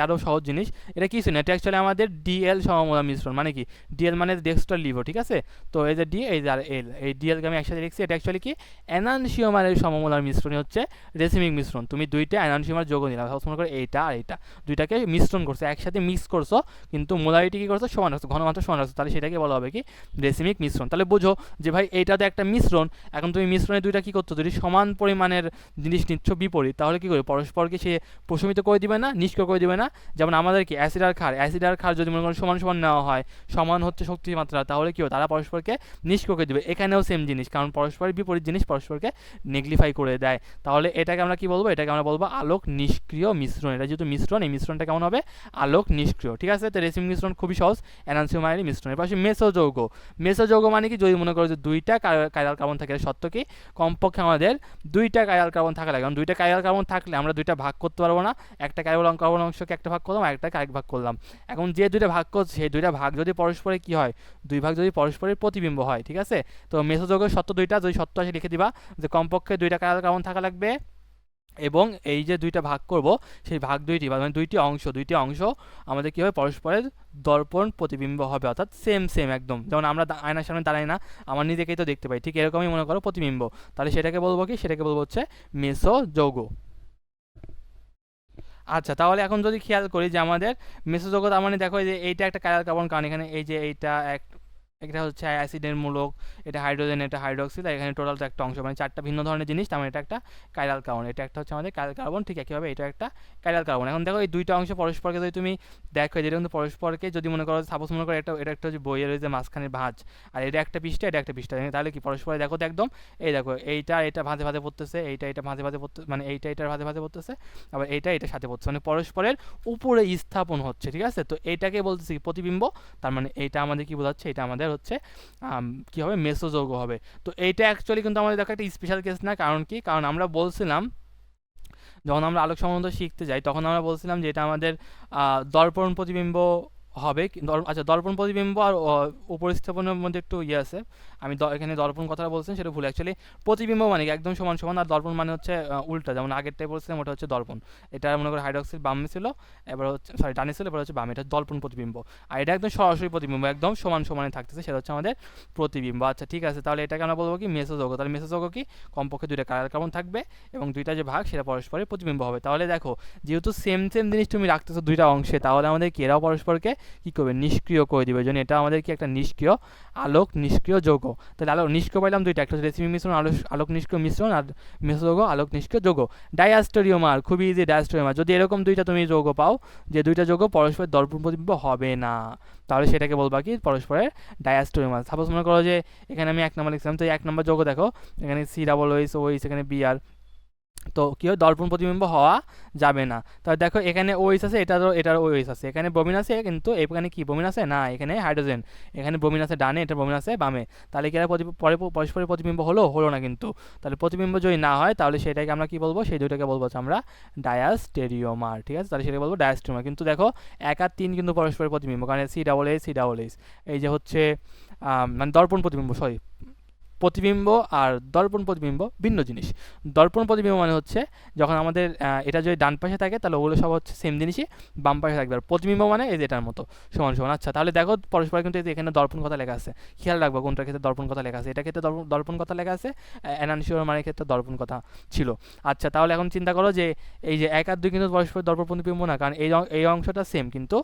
আরও সহজ জিনিস। এটা কিছু না, এটা অ্যাকচুয়ালি আমাদের ডিএল সমমূলক মিশ্রণ, মানে কি, ডিএল মানে ডেক্সট্রা লিভো, ঠিক আছে। তো এই যে ডি, এই যে আর এল, এই ডিএলকে আমি একসাথে লিখছি, এটা অ্যাকচুয়ালি কি এনানসিওমারের সমমূলক মিশ্রণই হচ্ছে রেসিমিক মিশ্রণ। তুমি দুইটা এনানসিওমার যোগ নিলাম, মনে করো এইটা আর এইটা, দুইটাকে মিশ্রণ করছো, একসাথে মিক্স করছো, কিন্তু মোলারিটি কী করছো, সমান রাখছো, ঘনমাত্রা সমান রাখছো, তাহলে সেটাকে বলা হবে কি রেসিমিক মিশ্রণ। তাহলে বুঝো যে ভাই এইটাতে একটা মিশ্রণ, এখন তুমি মিশ্রণে দুইটা কী করছো, যদি সমান পরিমাণের জিনিস নিচ্ছ বিপরীত, তাহলে কী করবে, পরস্পরকে সে প্রশমিত করে দিবে না, নিষ্ক্রিয় করে দিবে না। যেমন আমাদের কি অ্যাসিড আর ক্ষার যদি মনে করো সমান সমান নেওয়া হয়, সমান হচ্ছে শক্তির মাত্রা, তাহলে কি হয়, তারা পরস্পরকে নিষ্ক্রিয় করে দিবে। এখানেও সেম জিনিস, কারণ পরস্পরের বিপরীত জিনিস পরস্পরকে নেগলিফাই করে দেয়। তাহলে এটাকে আমরা কি বলবো, এটাকে আমরা বলবো আলোক নিষ্ক্রিয় মিশ্রণ। এটা যেহেতু মিশ্রণ, এই মিশ্রণটা কেমন হবে, আলোক নিষ্ক্রিয়, ঠিক আছে। তো রেসিমিক মিশ্রণ খুবই সহজ, এনানসিওমারের মিশ্রণ। এর পাশে মেসোযৌগ। মেসোযৌগ মানে কি, যদি মনে করো যে দুইটা কাইরাল কার্বন থাকে, শর্ত কি কমপক্ষে আমাদের দুইটা কাইরাল কার্বন থাকা লাগে। কারণ দুইটা কাইরাল কার্বন থাকলে আমরা দুইটা ভাগ করতে পারবো না, একটা কাইরাল কার্বন অংশকে একটা ভাগ করলাম, আরেকটাকে আরেক ভাগ করলাম। এখন যে দুইটা ভাগ করছে সেই দুইটা ভাগ যদি পরস্পরে কি হয়, দুই ভাগ যদি পরস্পরের প্রতিবিম্ব হয়, ঠিক আছে। তো মেসোযোগের শর্ত দুইটা, যদি শর্ত আসে লিখে দিবা যে কমপক্ষে দুইটা কাইরাল কার্বন থাকা লাগবে, এবং এই যে দুইটা ভাগ করব সেই ভাগ দুইটি মানে দুইটি অংশ আমাদের কী হবে, পরস্পরের দর্পণ প্রতিবিম্ব হবে, অর্থাৎ সেম সেম একদম, যেমন আমরা আয়নার সামনে দাঁড়াই না, আমার নিজেকেই তো দেখতে পাই, ঠিক এরকমই মনে করো প্রতিবিম্ব। তাহলে সেটাকে বলবো কি, সেটাকে বলবো হচ্ছে মেসোযৌগ। আচ্ছা, তাহলে এখন যদি খেয়াল করি যে আমাদের মেসোযৌগ, তার মানে দেখো এই যে এইটা একটা কাইরাল কার্বন, কারণ এখানে এই যে এইটা এটা হচ্ছে অ্যাসিডের মূলক, এটা হাইড্রোজেন, এটা হাইড্রোক্সিল, আর এখানে টোটাল তো একটা অংশ, মানে চারটা ভিন্ন ধরনের জিনিস, তার মানে এটা একটা কাইরাল কার্বন, এটা একটা হচ্ছে আমাদের কাইরাল কার্বন, ঠিক একইভাবে এটা একটা কাইরাল কার্বন। এখন দেখো এই দুইটা অংশ পরস্পরকে যদি তুমি দেখো, যেটা কিন্তু পরস্পরকে যদি মনে করো, সাপোজ মনে করো এটা একটা হচ্ছে বইয়ের ওই যে মাঝখানের ভাঁজ, আর এটা একটা পৃষ্ঠা, এটা একটা পৃষ্ঠা, তাহলে কি পরস্পরে দেখো তো একদম, এই দেখো এইটা এটা ভাঁজে ভাঁজে পড়তেছে, এইটা ভাঁজে ভাঁজে পড়তে, মানে এইটা এটার ভাঁজে ভাঁজে পড়তেছে, আবার এটার সাথে পড়ছে, মানে পরস্পরের উপরে স্থাপন হচ্ছে, ঠিক আছে। তো এইটাকে বলতেছি প্রতিবিম্ব, তার মানে এইটা আমাদের কি বোঝাচ্ছে, এটা আমাদের হচ্ছে কি হবে, মেসোযৌগ হবে। তো এইটা অ্যাকচুয়ালি কিন্তু আমাদের দেখো একটা স্পেশাল কেস না, কারণ কি, কারণ আমরা বলছিলাম যখন আমরা আলোক সম্বন্ধ শিখতে যাই তখন আমরা বলছিলাম যে এটা আমাদের দর্পণ প্রতিবিম্ব হবে আচ্ছা, দর্পণ প্রতিবিম্ব আর উপস্থাপনের মধ্যে একটু ইয়ে আছে, আমি এখানে দর্পণ কথাটা বলছেন সেটা ভুল, অ্যাকচুয়ালি প্রতিবিম্ব মানে কি একদম সমান সমান, আর দর্পণ মানে হচ্ছে উল্টা, যেমন আগেরটাই বলছিলাম ওটা হচ্ছে দর্পণ, এটা মনে করো হাইড্রক্সিল বামে ছিল, এবার হচ্ছে সরি ডানে ছিল, এবার হচ্ছে বামে, এটা দর্পণ প্রতিবিম্ব, আর এটা একদম সরাসরি প্রতিবিম্ব, একদম সমান সমানে থাকতেছে, সেটা হচ্ছে আমাদের প্রতিবিম্ব। আচ্ছা ঠিক আছে, তাহলে এটাকে আমরা বলবো কি মেসোযৌগ। তাহলে মেসোযৌগ কি, কমপক্ষে দুইটা কাইরাল কার্বন থাকবে এবং দুইটা যে ভাগ সেটা পরস্পরের প্রতিবিম্ব হবে। তাহলে দেখো যেহেতু সেম সেম জিনিস তুমি রাখতেছো দুইটা অংশে, তাহলে আমাদের কি এরাও পরস্পরকে কি করবে, নিষ্ক্রিয় করে দিবে, জন্য এটা আমাদের কি একটা নিষ্ক্রিয় আলোক নিষ্ক্রিয় যৌগ। তাহলে আলোক নিষ্ক্রিয় পাইলাম দুইটা, একটা হচ্ছে রেসিমি মিশ্রণ, আলোক নিষ্ক্রিয় মিশ্রণ, আর মেসোযৌগ আলোক নিষ্ক্রিয় যৌগ। ডায়াস্টোরিওমার, খুবই ইজি ডায়াস্টোরিওমার, যদি এরকম দুইটা তুমি যৌগ পাও যে দুইটা যৌগ পরস্পরের দর্পণ প্রতিবিম্ব হবে না, তাহলে সেটাকে বলবা কি পরস্পরের ডায়াস্টোরিওমার। সাপোজ মনে করো যে এখানে আমি 1 নম্বর লিখছিলাম, তো 1 নম্বর যৌগ দেখো এখানে COOH, এখানে Br, তো কি হয়, দর্পণ প্রতিবিম্ব হওয়া যাবে না। তাহলে দেখো এখানে ওইস আছে, এটার ওইস আছে, এখানে ব্রোমিন আছে, কিন্তু এখানে কি ব্রোমিন আছে না, এখানে হাইড্রোজেন, এখানে ব্রোমিন আছে ডানে, এটা ব্রোমিন আছে বামে, তাহলে কি এরা পরে পরস্পরের প্রতিবিম্ব হলো না কিন্তু। তাহলে প্রতিবিম্ব যদি না হয় তাহলে সেটাকে আমরা কি বলবো, সেই দুইটাকে বলবো হচ্ছে আমরা ডায়াস্টেরিওমার, ঠিক আছে। তাহলে সেটাকে বলবো ডায়াস্টেরিওমার। কিন্তু দেখো 1 আর 3 কিন্তু পরস্পরের প্রতিবিম্ব, কারণ COOH, এই যে হচ্ছে মানে দর্পণ প্রতিবিম্ব, সরি প্রতিবিম্ব আর দর্পণ প্রতিবিম্ব ভিন্ন জিনিস। দর্পণ প্রতিবিম্ব মানে হচ্ছে যখন আমাদের এটা যদি ডান পাশে থাকে তাহলে ওগুলো সব হচ্ছে সেম জিনিসই বাম পাশে থাকবে, আর প্রতিবিম্ব মানে এই যে এটার মতো সমান সমান। আচ্ছা, তাহলে দেখো পরস্পর কিন্তু এখানে দর্পণ কথা লেখা আছে, খেয়াল রাখবো কোনটার ক্ষেত্রে দর্পণ কথা লেখা আছে, এটা ক্ষেত্রে দর্পণ কথা লেখা আছে, এনানশিওর মানে ক্ষেত্রে দর্পণ কথা ছিল। আচ্ছা, তাহলে এখন চিন্তা করো যে এই যে 1 আর 2 কিন্তু পরস্পর দর্পণ প্রতিবিম্ব না, কারণ এই অংশটা সেম, কিন্তু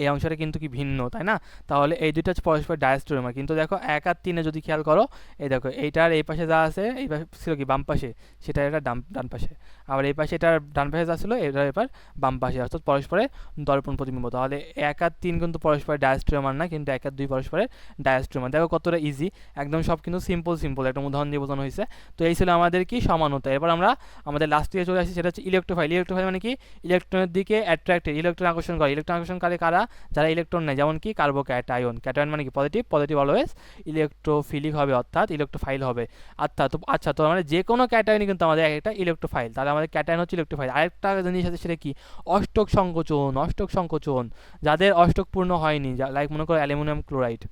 এই অংশটা কিন্তু কি ভিন্ন, তাই না। তাহলে এই দুইটা হচ্ছে পরস্পর ডায়াস্টোরিওমার। কিন্তু দেখো 1 আর 3 যদি খেয়াল করো, এই দেখো এইটার এই পাশে যা আছে, এই পাশে ছিল কি বাম পাশে, সেটা এটা ডান পাশে, আবার এই পাশে এটার ডান পাশে যা ছিল এটা এবার বাম পাশে, অর্থাৎ পরস্পরের দর্পণ প্রতিবিম্ব। তাহলে 1 আর 3 কিন্তু পরস্পরের ডায়াস্টোরিওমার না, কিন্তু 1 আর 2 পরস্পরের ডায়াস্টোরিওমার। দেখো কতটা ইজি, একদম সব কিন্তু সিম্পল একটা উদাহরণ দিয়ে বোঝানো হয়েছে। তো এই ছিল আমাদের কি সমানতা। এরপর আমরা আমাদের লাস্ট দিকে চলে আসি, সেটা হচ্ছে ইলেকট্রোফাইল। ইলেকট্রোফাইল মানে কি, ইলেকট্রনের দিকে অ্যাট্রাক্টেড, ইলেকট্রন আকর্ষণ করে। ইলেকট্রন আকর্ষণ করে কারা, যারা ইলেকট্রন নেয়, যেমন কি কার্বোক্যাটায়ন। ক্যাটায়ন মানে কি পজিটিভ অলওয়েজ ইলেকট্রোফিলিক হবে, অর্থাৎ ইলেকট্রোফাইল হবে। আচ্ছা তো মানে যে কোনো ক্যাটায়নই কিন্তু আমাদের একটা ইলেকট্রোফাইল, তাহলে আমাদের ক্যাটায়ন হচ্ছে ইলেকট্রোফাইল। আরেকটা জিনিস আছে সেটা কি, অষ্টক সংকোচন, যাদের অষ্টক পূর্ণ হয়নি, লাইক মনে করো অ্যালুমিনিয়াম ক্লোরাইড,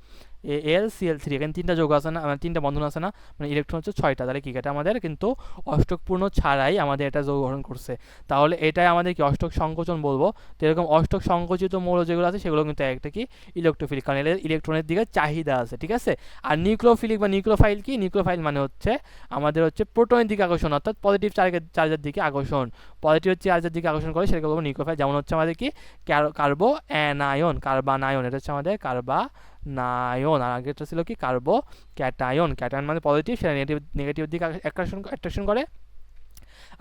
AlCl3, এখানে 3টা যৌগ আছে না, মানে 3টা বন্ধন আছে না, মানে ইলেকট্রন হচ্ছে 6টা, তাহলে কি এটা আমাদের কিন্তু অষ্টকপূর্ণ ছাড়াই আমাদের এটা যৌগ গঠন করছে, তাহলে এটাই আমাদের কি অষ্টক সংকোচন বলবো। তো এরকম অষ্টক সংকোচিত মৌল যেগুলো আছে সেগুলো কিন্তু একটা কি ইলেকট্রোফিলিক, কারণ এদের ইলেকট্রনের দিকে চাহিদা আছে, ঠিক আছে। আর নিউক্লিওফিলিক বা নিউক্লিওফাইল কি, নিউক্লিওফাইল মানে হচ্ছে আমাদের হচ্ছে প্রোটনের দিকে আকর্ষণ, অর্থাৎ পজিটিভ চার্জের দিকে আকর্ষণ, পজিটিভ চার্জের দিকে আকর্ষণ করে, সেটাকে বলবো নিউক্লিওফাইল। যেমন হচ্ছে আমাদের কি কার্বানায়ন, এটা হচ্ছে আমাদের কার্বানায়ন, আর আগেরটা ছিল কি ক্যাটায়ন মানে পজিটিভ, সেটা নেগেটিভ দিকে অ্যাট্রাকশন করে।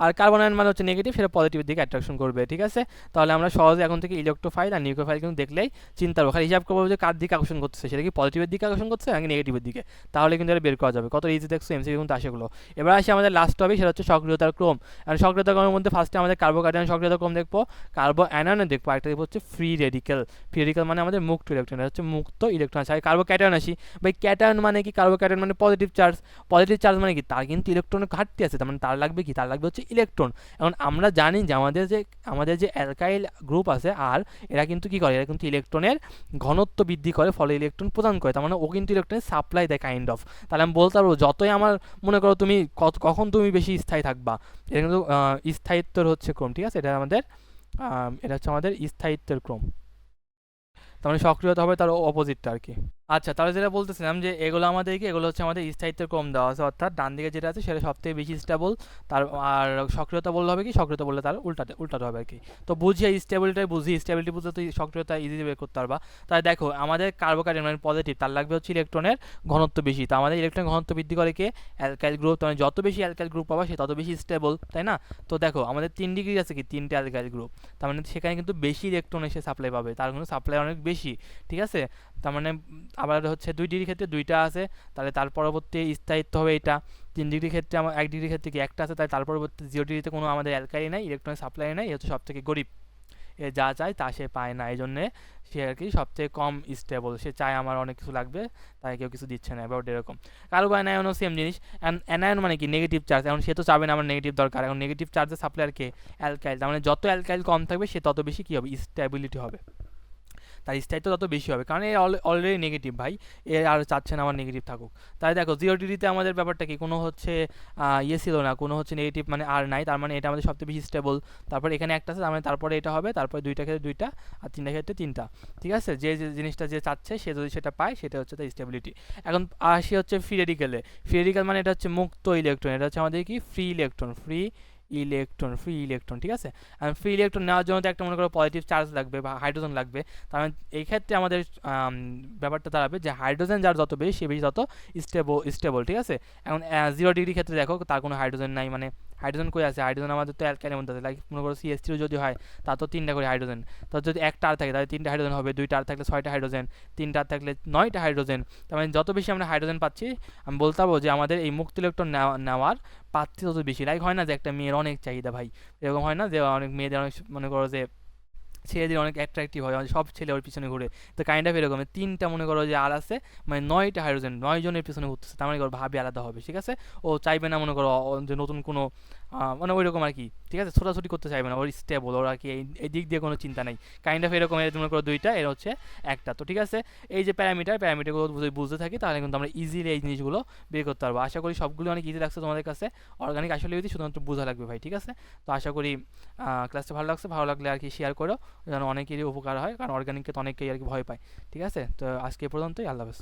আর কার্বন আয়ন মানে হচ্ছে নেগেটিভ, সেটা পজিটিভের দিকে অ্যাট্রাকশন করবে। ঠিক আছে, তাহলে আমরা সহজে এখন থেকে ইলেকট্রোফাইল আর নিউক্লিওফাইল কিন্তু দেখলেই চিন্তা করবো, খালি হিসাব করবো যে কার দিকে আকর্ষণ করতেছে, সেটা কি পজিটিভের দিকে আকর্ষণ করছে নাকি নেগেটিভের দিকে, তাহলে কিন্তু এটা বের করা যাবে। কত ইজি দেখছো, এমসিকিউ কিন্তু আসে এগুলো। এবার আসি আমাদের লাস্ট টপিক, সেটা হচ্ছে সক্রিয়তার ক্রম। আর সক্রিয়তার ক্রমের মধ্যে ফার্স্টে আমাদের কার্বোক্যাটায়ন সক্রিয়তার ক্রম দেখবো, কার্বো অ্যানায়নে দেখবো, একটা দেখবো হচ্ছে ফ্রি রেডিক্যাল। ফ্রি রেডিক্যাল মানে আমাদের মুক্ত ইলেকট্রন, এটা হচ্ছে মুক্ত ইলেকট্রন। আচ্ছা কার্বোক্যাটায়ন আসি ভাই, ক্যাটায়ন মানে কি, কার্বোক্যাটায়ন মানে পজিটিভ চার্জ। পজিটিভ চার্জ মানে কি, তার কিন্তু ইলেকট্রনের ঘাটতি আছে, তার মানে তার লাগবে কি, তার লাগবে হচ্ছে ইলেকট্রন। এখন আমরা জানি যে আমাদের যে অ্যালকাইল গ্রুপ আছে আর এরা কিন্তু কি করে, এরা কিন্তু ইলেকট্রনের ঘনত্ব বৃদ্ধি করে, ফলে ইলেকট্রন প্রদান করে, তার মানে ও কিন্তু ইলেকট্রনের সাপ্লাই দেয় কাইন্ড অফ। তাহলে আমি বলতে পারবো যতই আমার মনে করো তুমি কখন তুমি বেশি স্থায়ী থাকবা, এটা কিন্তু স্থায়িত্বের হচ্ছে ক্রম। ঠিক আছে, এটা হচ্ছে আমাদের স্থায়িত্বের ক্রম, তার মানে সক্রিয়তা হবে তার অপোজিটটা আর কি। আচ্ছা, তাহলে যেটা বলতেছিলাম যে এগুলো আমাদেরকে, এগুলো হচ্ছে আমাদের স্থায়িত্বের ক্রম দেওয়া আছে, অর্থাৎ ডান দিকে যেটা আছে সেটা সবথেকে বেশি স্টেবল, তার আর সক্রিয়তা বললে হবে কি, সক্রিয়তা বললে তার উল্টাতে হবে আর কি। তো বুঝিয়ে স্টেবিলিটি বুঝলে তো সক্রিয়তা ইজিলি বের করতে পারবা। তাই দেখো আমাদের কার্বোকার্বন মানে পজিটিভ, তার লাগবে হচ্ছে ইলেকট্রনের ঘনত্ব বেশি, তো আমাদের ইলেকট্রনের ঘনত্ব বৃদ্ধি করে কে, অ্যালকাইল গ্রুপ, মানে যত বেশি অ্যালকাইল গ্রুপ পাবা সে তত বেশি স্টেবল, তাই না? তো দেখো আমাদের 3 ডিগ্রি আছে কি, 3টে অ্যালকাইল গ্রুপ, তার মানে সেখানে কিন্তু বেশি ইলেকট্রন এসে সাপ্লাই পাবে, তার কিন্তু সাপ্লাই অনেক বেশি। ঠিক আছে, তার মানে আবার হচ্ছে 2 ডিগ্রির ক্ষেত্রে 2টা আছে, তাহলে তার পরবর্তী স্থায়িত্ব হবে এটা। 3 ডিগ্রির ক্ষেত্রে আমার 1 ডিগ্রির ক্ষেত্রে কি একটা আছে, তাই তার পরবর্তী 0 ডিগ্রিতে কোনো আমাদের অ্যালকাইল নাই, ইলেকট্রনের সাপ্লাই নাই, এ হচ্ছে সব থেকে গরিব, এ যা চায় তা সে পায় না, এই জন্যে সে আর কি সব থেকে কম স্টেবল, সে চায় আমার অনেক কিছু লাগবে, তাই কেউ কিছু দিচ্ছে না, এবার এরকম। কার্বো অ্যানায়নও সেম জিনিস, অ্যানায়ন মানে কি নেগেটিভ চার্জ, এখন সে তো চাবে না আমার নেগেটিভ দরকার, এখন নেগেটিভ চার্জের সাপ্লাই কে, অ্যালকাইল, তার মানে যত অ্যালকাইল কম থাকবে সে তত বেশি কি হবে, স্টেবিলিটি হবে, তার স্থায়িত্ব তত বেশি হবে, কারণ এ অলরেডি নেগেটিভ ভাই, এ আর চাচ্ছে না আমার নেগেটিভ থাকুক। তাই দেখো 0 ডিগ্রিতে আমাদের ব্যাপারটা কি, কোনো হচ্ছে ইয়ে ছিল না, কোনো হচ্ছে নেগেটিভ মানে আর নাই, তার মানে এটা আমাদের সবথেকে বেশি স্টেবল। তারপরে এখানে একটা আছে, তার মানে তারপরে এটা হবে, তারপরে 2টা ক্ষেত্রে 2টা, আর 3টা ক্ষেত্রে 3টা। ঠিক আছে, যে জিনিসটা যে চাচ্ছে সে যদি সেটা পায়, সেটা হচ্ছে তার স্টেবিলিটি। এখন আসি হচ্ছে ফ্রি রেডিক্যালে। ফ্রি রেডিক্যাল মানে এটা হচ্ছে মুক্ত ইলেকট্রন, এটা হচ্ছে আমাদের কি ফ্রি ইলেকট্রন। ঠিক আছে, আর ফ্রি ইলেকট্রন নেওয়ার জন্য তো একটা মনে করো পজিটিভ চার্জ লাগবে বা হাইড্রোজেন লাগবে, তার মানে এই ক্ষেত্রে আমাদের ব্যাপারটা দাঁড়াবে যে হাইড্রোজেন যার যত বেশি, সে বেশি তত স্টেবল। ঠিক আছে, এখন 0 ডিগ্রি ক্ষেত্রে দেখো তার কোনো হাইড্রোজেন নাই, মানে হাইড্রোজেন কই আছে, হাইড্রোজেন আমাদের তো অ্যালকাইলের মধ্যে আছে, লাইক মনে করো CH3 যদি হয় তার তো 3টা করে হাইড্রোজেন, তো যদি একটা আর থাকে তাহলে 3টা হাইড্রোজেন হবে, 2টা আর থাকলে 6টা হাইড্রোজেন, 3টা আর থাকলে 9টা হাইড্রোজেন। তার মানে যত বেশি আমরা হাইড্রোজেন পাচ্ছি, আমি বলতে পারবো যে আমাদের এই মুক্ত ইলেকট্রন নেওয়ার পাচ্ছি তত বেশি। লাইক হয় না যে একটা মেয়ের অনেক চাহিদা ভাই, এরকম হয় না যে অনেক মেয়েদের অনেক মনে করো যে ছেলেদের অনেক অ্যাট্রাকটিভ হয়, সব ছেলে ওর পিছনে ঘুরে, তো কাইন্ড অফ এরকম 3টা মনে করো যে আর আছে, মানে 9টা হাইড্রোজেন 9 জনের পিছনে ঘুরতেছে, তার মানে ভাবি আলাদা হবে। ঠিক আছে, ও চাইবে না মনে করো যে নতুন কোনো মানে ওই রকম আর কি। ঠিক আছে, ছোটাছুটি করতে চাইবে না, ওর স্টেবল, ওর আর কি এই দিক দিয়ে কোনো চিন্তা নাই, কাইন্ড অফ এরকম। এর মনে করো 2টা, এর হচ্ছে একটা। তো ঠিক আছে, এই যে প্যারামিটারগুলো যদি বুঝতে থাকি তাহলে কিন্তু আমরা ইজিলি এই জিনিসগুলো বের করতে পারবো। আশা করি সবগুলো অনেক ইজি লাগছে তোমাদের কাছে, অর্গানিক আসলে যদি শুধুমাত্র বোঝা লাগবে ভাই। ঠিক আছে, তো আশা করি ক্লাসটা ভালো লাগছে, ভালো লাগলে আর কি শেয়ার করো, যেন অনেকেরই উপকার হয়, কারণ অর্গানিককে তো অনেকেই আর কি ভয় পায়। ঠিক আছে, তো আজকে এ পর্যন্তই, আল্লাহ হাফেজ।